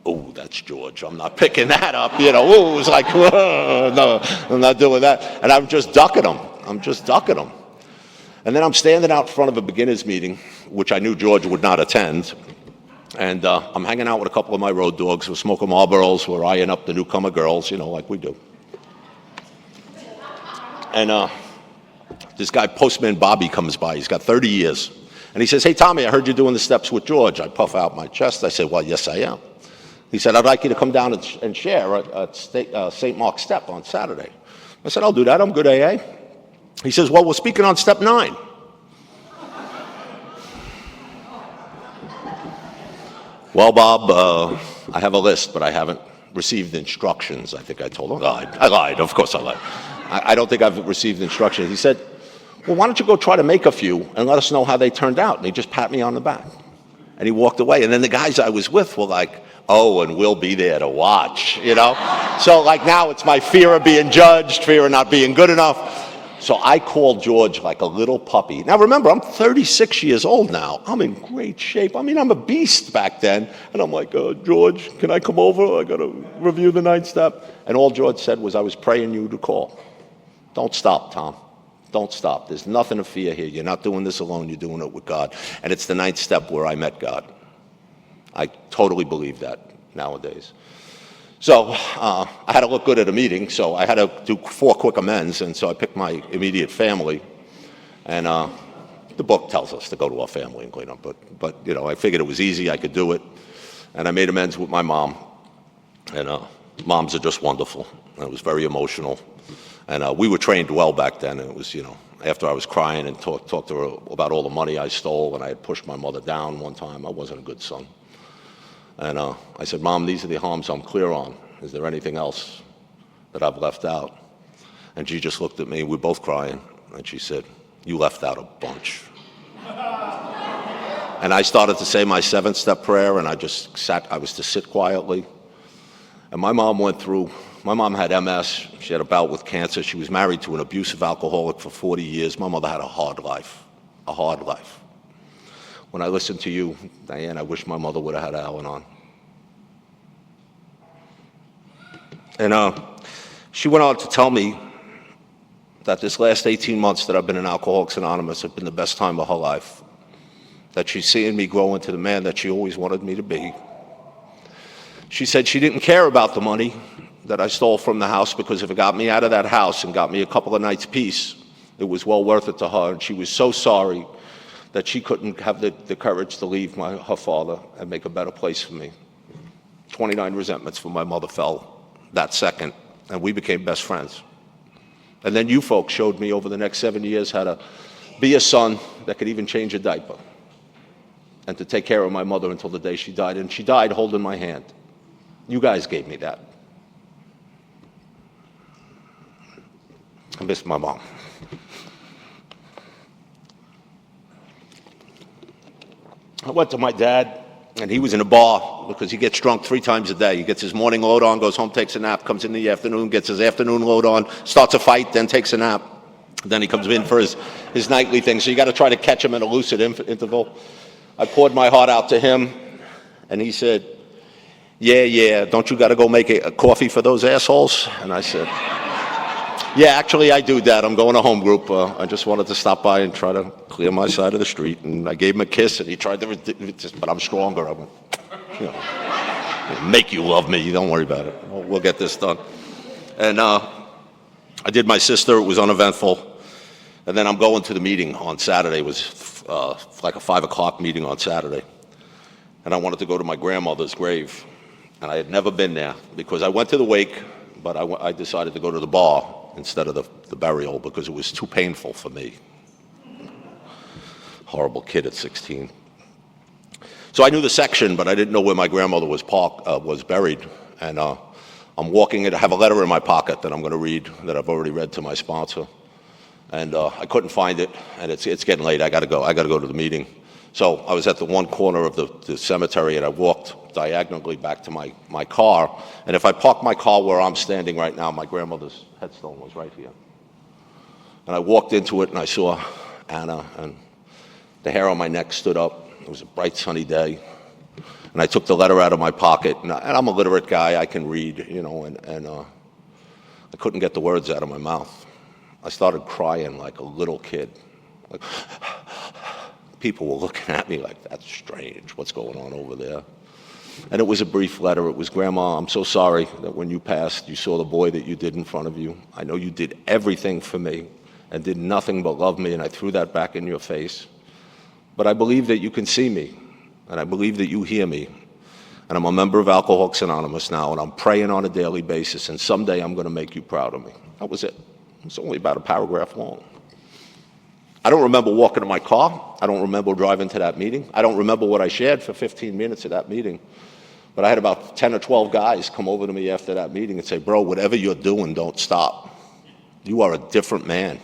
Oh, that's George. I'm not picking that up. You know, ooh, it was like, no, I'm not doing that. And I'm just ducking him. And then I'm standing out in front of a beginners meeting, which I knew George would not attend. And I'm hanging out with a couple of my road dogs. We're smoking Marlboros. We're eyeing up the newcomer girls, you know, like we do. And this guy, Postman Bobby, comes by. He's got 30 years. And he says, hey, Tommy, I heard you're doing the steps with George. I puff out my chest. I say, well, yes, I am. He said, I'd like you to come down and share at St. Mark's Step on Saturday. I said, I'll do that. I'm good AA. He says, well, we're speaking on step 9. Well, Bob, I have a list, but I haven't received instructions. I think I told him. I lied. Of course I lied. I don't think I've received instructions. He said, well, why don't you go try to make a few and let us know how they turned out? And he just pat me on the back. And he walked away. And then the guys I was with were like, oh, and we'll be there to watch, you know? So like now it's my fear of being judged, fear of not being good enough. So I called George like a little puppy. Now remember, I'm 36 years old now. I'm in great shape. I mean, I'm a beast back then. And I'm like, George, can I come over? I got to review the 9th step. And all George said was, I was praying you to call. Don't stop, Tom. Don't stop. There's nothing to fear here. You're not doing this alone. You're doing it with God. And it's the 9th step where I met God. I totally believe that nowadays. So I had to look good at a meeting, so I had to do 4 quick amends, and so I picked my immediate family. And the book tells us to go to our family and clean up, but you know, I figured it was easy, I could do it. And I made amends with my mom. And moms are just wonderful. And it was very emotional. And we were trained well back then. And it was, you know, after I was crying and talked to her about all the money I stole, and I had pushed my mother down one time, I wasn't a good son. And I said, Mom, these are the harms I'm clear on. Is there anything else that I've left out? And she just looked at me, we were both crying, and she said, you left out a bunch. And I started to say my 7th step prayer, and I was to sit quietly. And my mom had MS, she had a bout with cancer, she was married to an abusive alcoholic for 40 years. My mother had a hard life. When I listened to you, Diane, I wish my mother would have had Al-Anon. And she went on to tell me that this last 18 months that I've been in Alcoholics Anonymous have been the best time of her life. That she's seeing me grow into the man that she always wanted me to be. She said she didn't care about the money that I stole from the house, because if it got me out of that house and got me a couple of nights' peace, it was well worth it to her. And she was so sorry that she couldn't have the courage to leave her father and make a better place for me. 29 resentments for my mother fell that second, and we became best friends. And then you folks showed me over the next 7 years how to be a son that could even change a diaper, and to take care of my mother until the day she died. And she died holding my hand. You guys gave me that. I miss my mom. I went to my dad, and he was in a bar because he gets drunk 3 times a day. He gets his morning load on, goes home, takes a nap, comes in the afternoon, gets his afternoon load on, starts a fight, then takes a nap. Then he comes in for his nightly thing. So you got to try to catch him at a lucid interval. I poured my heart out to him, and he said, yeah, don't you got to go make a coffee for those assholes? And I said, yeah, actually I do, Dad. I'm going to home group. I just wanted to stop by and try to clear my side of the street. And I gave him a kiss, and he tried to resist, but I'm stronger. I went, you know, make you love me. Don't worry about it. We'll get this done. And I did my sister. It was uneventful. And then I'm going to the meeting on Saturday. It was like a 5 o'clock meeting on Saturday. And I wanted to go to my grandmother's grave. And I had never been there because I went to the wake, but I decided to go to the bar instead of the burial because it was too painful for me. Horrible kid at 16. So I knew the section, but I didn't know where my grandmother was buried. And I'm walking in, I have a letter in my pocket that I'm going to read, that I've already read to my sponsor. And I couldn't find it, and it's getting late. I got to go to the meeting. So I was at the one corner of the cemetery, and I walked diagonally back to my car. And if I parked my car where I'm standing right now, my grandmother's headstone was right here. And I walked into it, and I saw Anna, and the hair on my neck stood up. It was a bright, sunny day. And I took the letter out of my pocket, and I'm a literate guy. I can read, and I couldn't get the words out of my mouth. I started crying like a little kid. Like, people were looking at me like, that's strange. What's going on over there? And it was a brief letter. It was, Grandma, I'm so sorry that when you passed, you saw the boy that you did in front of you. I know you did everything for me and did nothing but love me, and I threw that back in your face. But I believe that you can see me, and I believe that you hear me. And I'm a member of Alcoholics Anonymous now, and I'm praying on a daily basis, and someday I'm going to make you proud of me. That was it. It's only about a paragraph long. I don't remember walking to my car. I don't remember driving to that meeting. I don't remember what I shared for 15 minutes at that meeting. But I had about 10 or 12 guys come over to me after that meeting and say, bro, whatever you're doing, don't stop. You are a different man.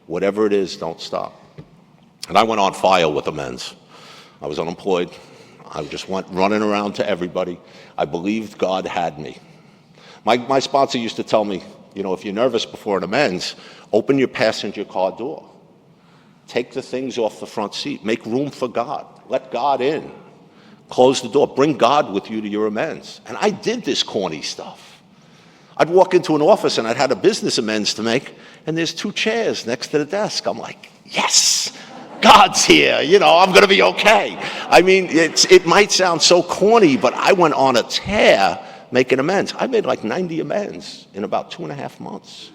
Whatever it is, don't stop. And I went on fire with amends. I was unemployed. I just went running around to everybody. I believed God had me. My sponsor used to tell me, if you're nervous before an amends, open your passenger car door. Take the things off the front seat. Make room for God. Let God in. Close the door. Bring God with you to your amends. And I did this corny stuff. I'd walk into an office and I'd had a business amends to make, and there's 2 chairs next to the desk. I'm like, yes, God's here. I'm going to be okay. I mean, it might sound so corny, but I went on a tear making amends. I made like 90 amends in about 2.5 months.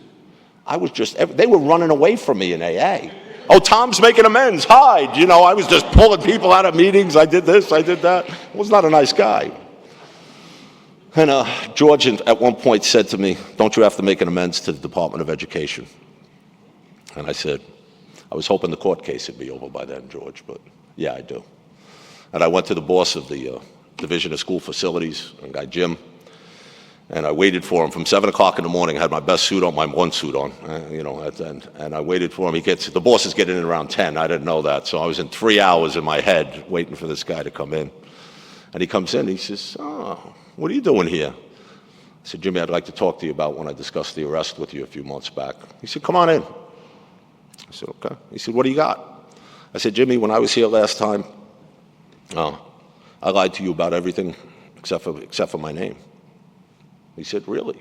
They were running away from me in AA. Oh, Tom's making amends, hide. I was just pulling people out of meetings. I did this, I did that. I was not a nice guy. And George at one point said to me, don't you have to make an amends to the Department of Education? And I said, I was hoping the court case would be over by then, George, but yeah, I do. And I went to the boss of the Division of School Facilities, a guy Jim, and I waited for him from 7 o'clock in the morning. I had my best suit on, my one suit on, and I waited for him. The boss is getting in around 10. I didn't know that, so I was in 3 hours in my head waiting for this guy to come in. And he comes in, he says, oh, what are you doing here? I said, Jimmy, I'd like to talk to you about when I discussed the arrest with you a few months back. He said, come on in. I said, okay. He said, what do you got? I said, Jimmy, when I was here last time, I lied to you about everything except for my name. He said, really?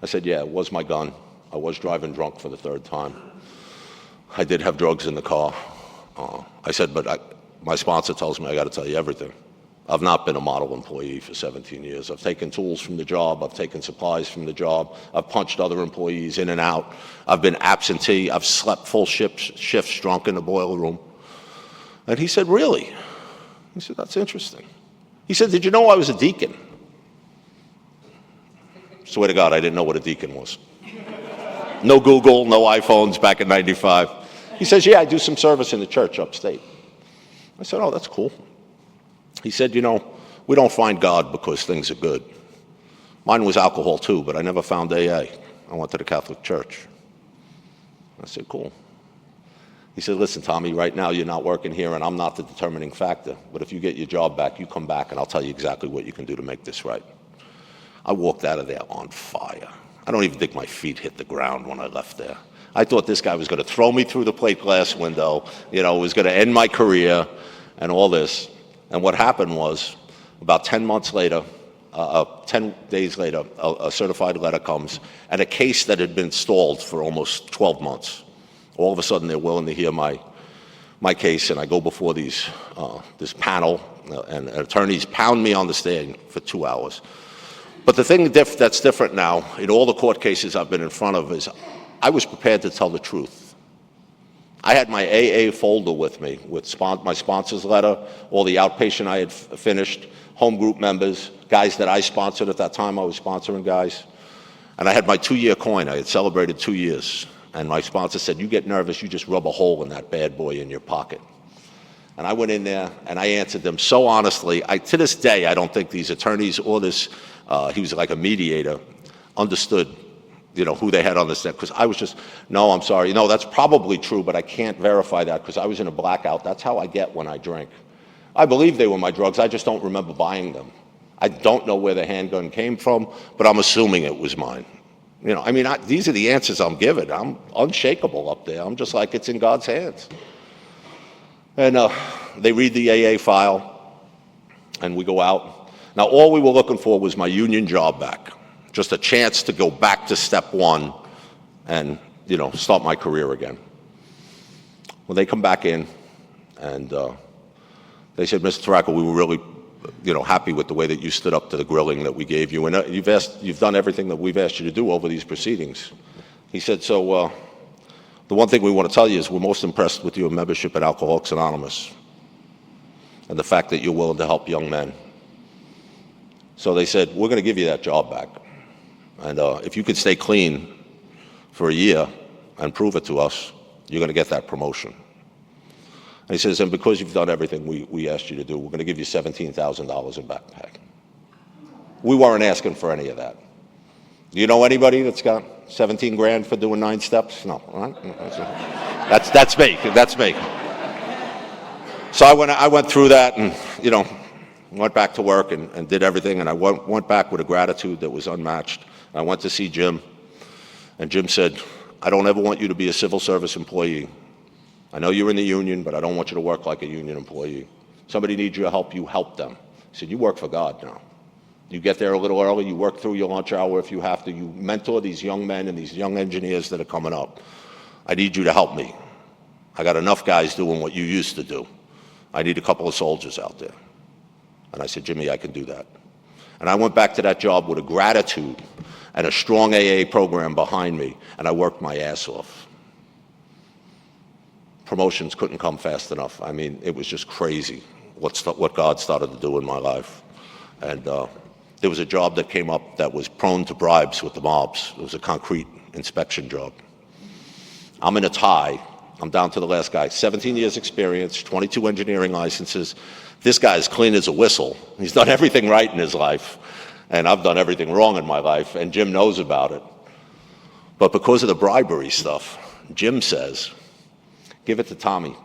I said, yeah, it was my gun. I was driving drunk for the 3rd time. I did have drugs in the car. I said, but my sponsor tells me I got to tell you everything. I've not been a model employee for 17 years. I've taken tools from the job. I've taken supplies from the job. I've punched other employees in and out. I've been absentee. I've slept full shifts drunk in the boiler room. And he said, really? He said, that's interesting. He said, did you know I was a deacon? Swear to God, I didn't know what a deacon was. No Google, no iPhones back in '95. He says, yeah, I do some service in the church upstate. I said, oh, that's cool. He said, we don't find God because things are good. Mine was alcohol too, but I never found AA. I went to the Catholic Church. I said, cool. He said, listen, Tommy, right now you're not working here and I'm not the determining factor, but if you get your job back, you come back and I'll tell you exactly what you can do to make this right. I walked out of there on fire. I don't even think my feet hit the ground when I left there. I thought this guy was going to throw me through the plate glass window, was going to end my career and all this. And what happened was, about 10 months later, 10 days later, a certified letter comes, and a case that had been stalled for almost 12 months. All of a sudden, they're willing to hear my case, and I go before this panel, and attorneys pound me on the stand for 2 hours. But the thing that's different now, in all the court cases I've been in front of, is I was prepared to tell the truth. I had my AA folder with me, with my sponsor's letter, all the outpatient I had finished, home group members, guys that I sponsored at that time. I was sponsoring guys. And I had my 2-year coin. I had celebrated 2 years. And my sponsor said, you get nervous, you just rub a hole in that bad boy in your pocket. And I went in there and I answered them so honestly. To this day, I don't think these attorneys or this, he was like a mediator, understood who they had on the stand, because I was just, no, I'm sorry. No, that's probably true, but I can't verify that because I was in a blackout. That's how I get when I drink. I believe they were my drugs. I just don't remember buying them. I don't know where the handgun came from, but I'm assuming it was mine. You know, I mean, these are the answers I'm given. I'm unshakable up there. I'm just like, it's in God's hands. And they read the AA file, and we go out. Now, all we were looking for was my union job back, just a chance to go back to step one and, you know, start my career again. Well, they come back in, and they said, Mr. Taracco, we were really, you know, happy with the way that you stood up to the grilling that we gave you, and you've done everything that we've asked you to do over these proceedings. He said, so the one thing we want to tell you is we're most impressed with your membership at Alcoholics Anonymous and the fact that you're willing to help young men. So they said, we're going to give you that job back, and if you could stay clean for a year and prove it to us, you're going to get that promotion. And he says, and because you've done everything we asked you to do, we're going to give you $17,000 in backpack. We weren't asking for any of that. Do you know anybody that's got 17 grand for doing 9 steps? No, right? That's me. That's me. So I went through that, and, you know, went back to work and did everything, and I went back with a gratitude that was unmatched. I went to see Jim, and Jim said, I don't ever want you to be a civil service employee. I know you're in the union, but I don't want you to work like a union employee. Somebody needs your help, you help them. He said, you work for God now. You get there a little early, you work through your lunch hour if you have to, you mentor these young men and these young engineers that are coming up. I need you to help me. I got enough guys doing what you used to do. I need a couple of soldiers out there. And I said, Jimmy, I can do that. And I went back to that job with a gratitude and a strong AA program behind me, and I worked my ass off. Promotions couldn't come fast enough. I mean, it was just crazy what God started to do in my life. And there was a job that came up that was prone to bribes with the mobs. It was a concrete inspection job. I'm in a tie. I'm down to the last guy. 17 years experience, 22 engineering licenses. This guy's clean as a whistle. He's done everything right in his life, and I've done everything wrong in my life, and Jim knows about it. But because of the bribery stuff, Jim says, give it to Tommy.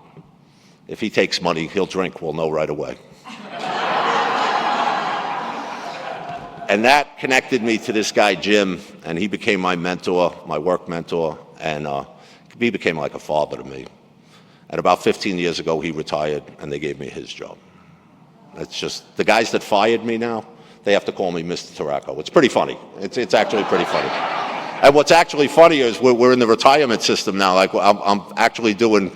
If he takes money, he'll drink. We'll know right away. And that connected me to this guy, Jim, and he became my mentor, my work mentor, and he became like a father to me. And about 15 years ago, he retired, and they gave me his job. It's just, the guys that fired me now, they have to call me Mr. Taracco. It's pretty funny. It's actually pretty funny. And what's actually funnier is we're in the retirement system now. Like, I'm actually doing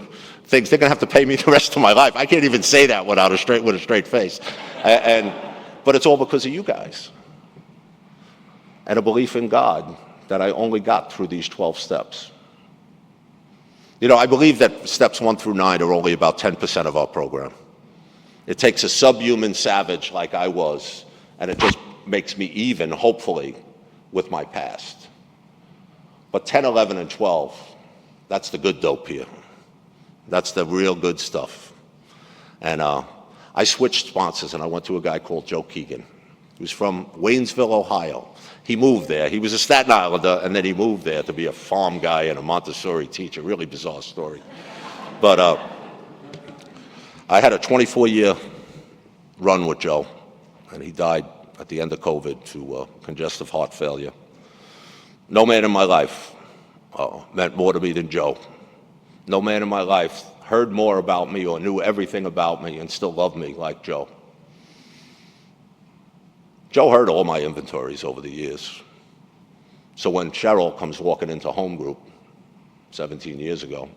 things. They're going to have to pay me the rest of my life. I can't even say that with a straight face. But it's all because of you guys. And a belief in God that I only got through these 12 steps. You know, I believe that steps 1 through 9 are only about 10% of our program. It takes a subhuman savage like I was, and it just makes me even, hopefully, with my past. But 10, 11, and 12, that's the good dope here. That's the real good stuff. And I switched sponsors, and I went to a guy called Joe Keegan. He was from Waynesville, Ohio. He moved there. He was a Staten Islander, and then he moved there to be a farm guy and a Montessori teacher. Really bizarre story. But I had a 24-year run with Joe, and he died at the end of COVID to congestive heart failure. No man in my life meant more to me than Joe. No man in my life heard more about me or knew everything about me and still loved me like Joe. Joe heard all my inventories over the years. So when Cheryl comes walking into home group 17 years ago,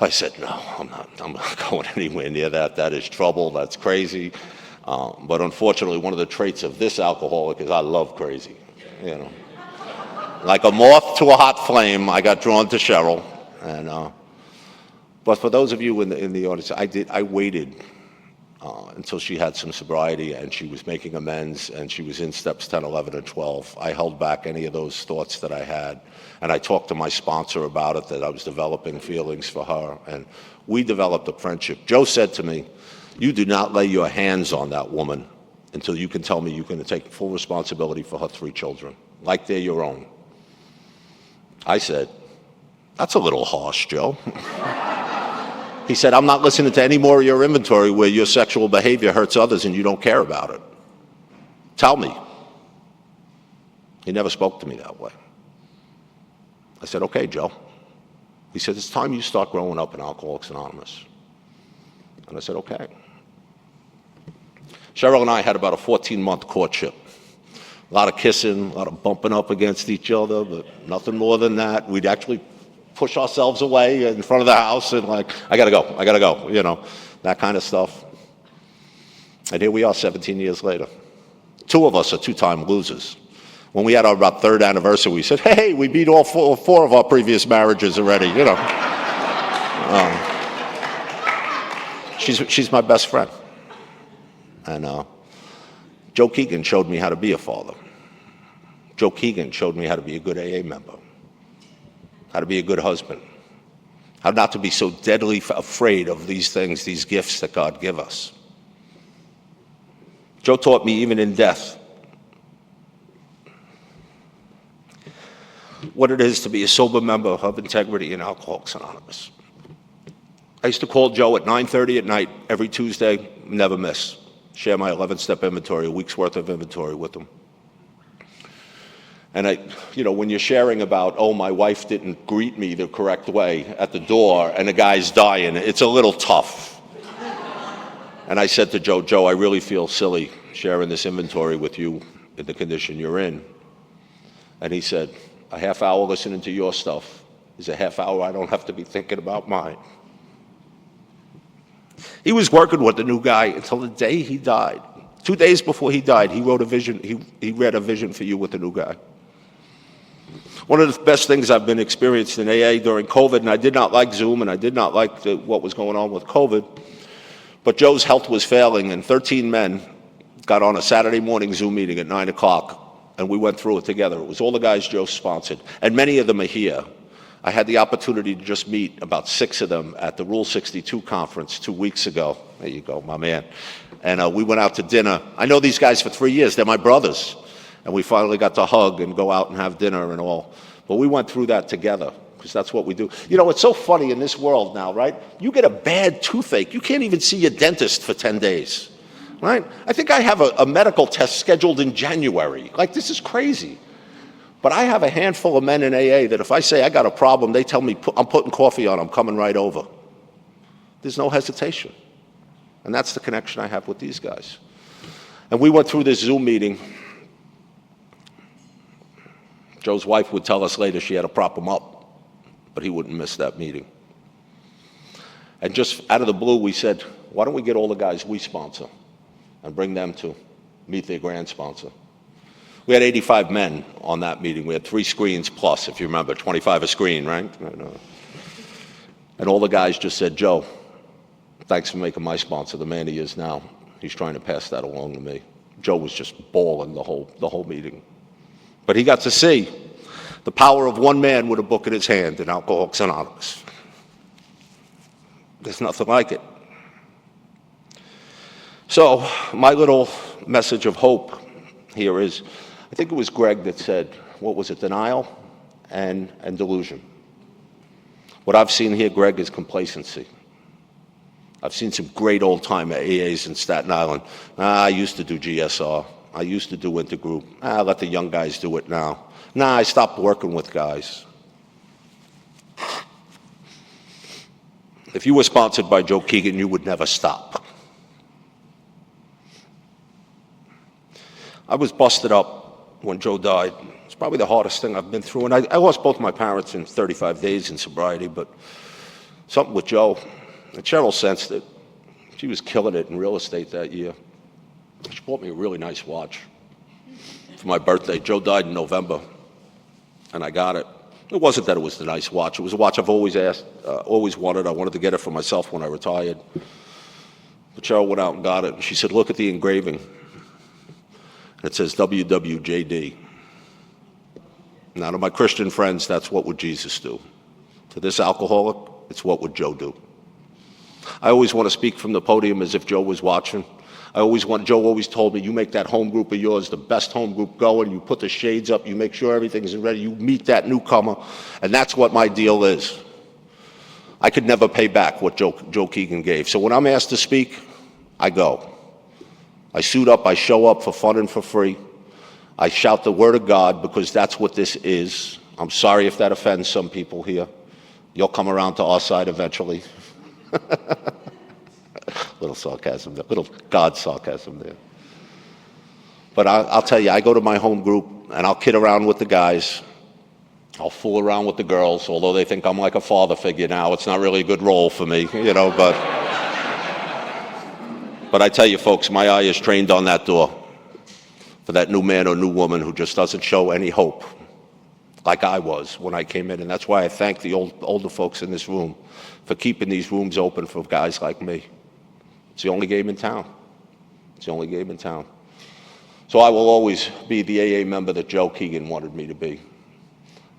I said, no, I'm not going anywhere near that. That is trouble. That's crazy. But unfortunately, one of the traits of this alcoholic is I love crazy. You know, like a moth to a hot flame, I got drawn to Cheryl. And but for those of you in the audience, I waited until she had some sobriety and she was making amends and she was in steps 10, 11, and 12. I held back any of those thoughts that I had. And I talked to my sponsor about it, that I was developing feelings for her. And we developed a friendship. Joe said to me, you do not lay your hands on that woman until you can tell me you're going to take full responsibility for her 3 children, like they're your own. I said, that's a little harsh, Joe. He said, I'm not listening to any more of your inventory where your sexual behavior hurts others and you don't care about it. Tell me. He never spoke to me that way. I said, okay, Joe. He said, it's time you start growing up in Alcoholics Anonymous. And I said, okay. Cheryl and I had about a 14-month courtship. A lot of kissing, a lot of bumping up against each other, but nothing more than that. We'd actually push ourselves away in front of the house and like, I gotta go, you know, that kind of stuff. And here we are 17 years later. Two of us are two-time losers. When we had our about third anniversary, we said, hey, we beat all four of our previous marriages already, you know. She's my best friend. And Joe Keegan showed me how to be a father. Joe Keegan showed me how to be a good AA member, how to be a good husband, how not to be so deadly afraid of these things, these gifts that God give us. Joe taught me even in death what it is to be a sober member of integrity in Alcoholics Anonymous. I used to call Joe at 9:30 at night every Tuesday, never miss. Share my 11-step inventory, a week's worth of inventory with him. And when you're sharing about, oh, my wife didn't greet me the correct way at the door and the guy's dying, it's a little tough. And I said to Joe, I really feel silly sharing this inventory with you in the condition you're in. And he said, a half hour listening to your stuff is a half hour I don't have to be thinking about mine. He was working with the new guy until the day he died. 2 days before he died, he wrote a vision. He read a vision for you with the new guy. One of the best things I've been experienced in AA during COVID, and I did not like Zoom, and I did not like what was going on with COVID, but Joe's health was failing, and 13 men got on a Saturday morning Zoom meeting at 9 o'clock, and we went through it together. It was all the guys Joe sponsored, and many of them are here. I had the opportunity to just meet about 6 of them at the Rule 62 conference 2 weeks ago. There you go, my man. And we went out to dinner. I know these guys for 3 years. They're my brothers. And we finally got to hug and go out and have dinner and all. But we went through that together, because that's what we do. You know, it's so funny in this world now, right? You get a bad toothache, you can't even see your dentist for 10 days, right? I think I have a medical test scheduled in January. Like, this is crazy. But I have a handful of men in AA that if I say I got a problem, they tell me, I'm putting coffee on, I'm coming right over. There's no hesitation. And that's the connection I have with these guys. And we went through this Zoom meeting. Joe's wife would tell us later she had to prop him up, but he wouldn't miss that meeting. And just out of the blue, we said, why don't we get all the guys we sponsor and bring them to meet their grand sponsor? We had 85 men on that meeting. We had 3 screens plus, if you remember, 25 a screen, right? And all the guys just said, Joe, thanks for making my sponsor the man he is now. He's trying to pass that along to me. Joe was just bawling the whole meeting. But he got to see the power of one man with a book in his hand in Alcoholics Anonymous. There's nothing like it. So my little message of hope here is, I think it was Greg that said, what was it, denial and delusion. What I've seen here, Greg, is complacency. I've seen some great old-time AAs in Staten Island. I used to do GSR. I used to do intergroup. Let the young guys do it now. I stopped working with guys. If you were sponsored by Joe Keegan, you would never stop. I was busted up when Joe died. It's probably the hardest thing I've been through. And I lost both my parents in 35 days in sobriety, but something with Joe. And Cheryl sensed it. She was killing it in real estate that year. She bought me a really nice watch for my birthday. Joe died in November, and I got it. It wasn't that it was the nice watch. It was a watch I've always wanted. I wanted to get it for myself when I retired. But Cheryl went out and got it, and she said, look at the engraving. And it says WWJD. Now, to my Christian friends, that's what would Jesus do. To this alcoholic, it's what would Joe do. I always want to speak from the podium as if Joe was watching. Joe always told me, you make that home group of yours the best home group going, you put the shades up, you make sure everything's ready, you meet that newcomer, and that's what my deal is. I could never pay back what Joe Keegan gave. So when I'm asked to speak, I go. I suit up, I show up for fun and for free. I shout the word of God because that's what this is. I'm sorry if that offends some people here. You'll come around to our side eventually. Little sarcasm there, little God sarcasm there. But I'll tell you, I go to my home group and I'll kid around with the guys. I'll fool around with the girls, although they think I'm like a father figure now. It's not really a good role for me, but I tell you folks, my eye is trained on that door for that new man or new woman who just doesn't show any hope like I was when I came in. And that's why I thank the older folks in this room for keeping these rooms open for guys like me. It's the only game in town. It's the only game in town. So I will always be the AA member that Joe Keegan wanted me to be.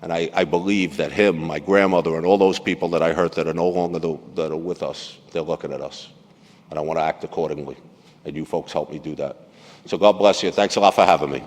And I believe that him, my grandmother, and all those people that I hurt that are no longer that are with us, they're looking at us. And I want to act accordingly. And you folks help me do that. So God bless you. Thanks a lot for having me.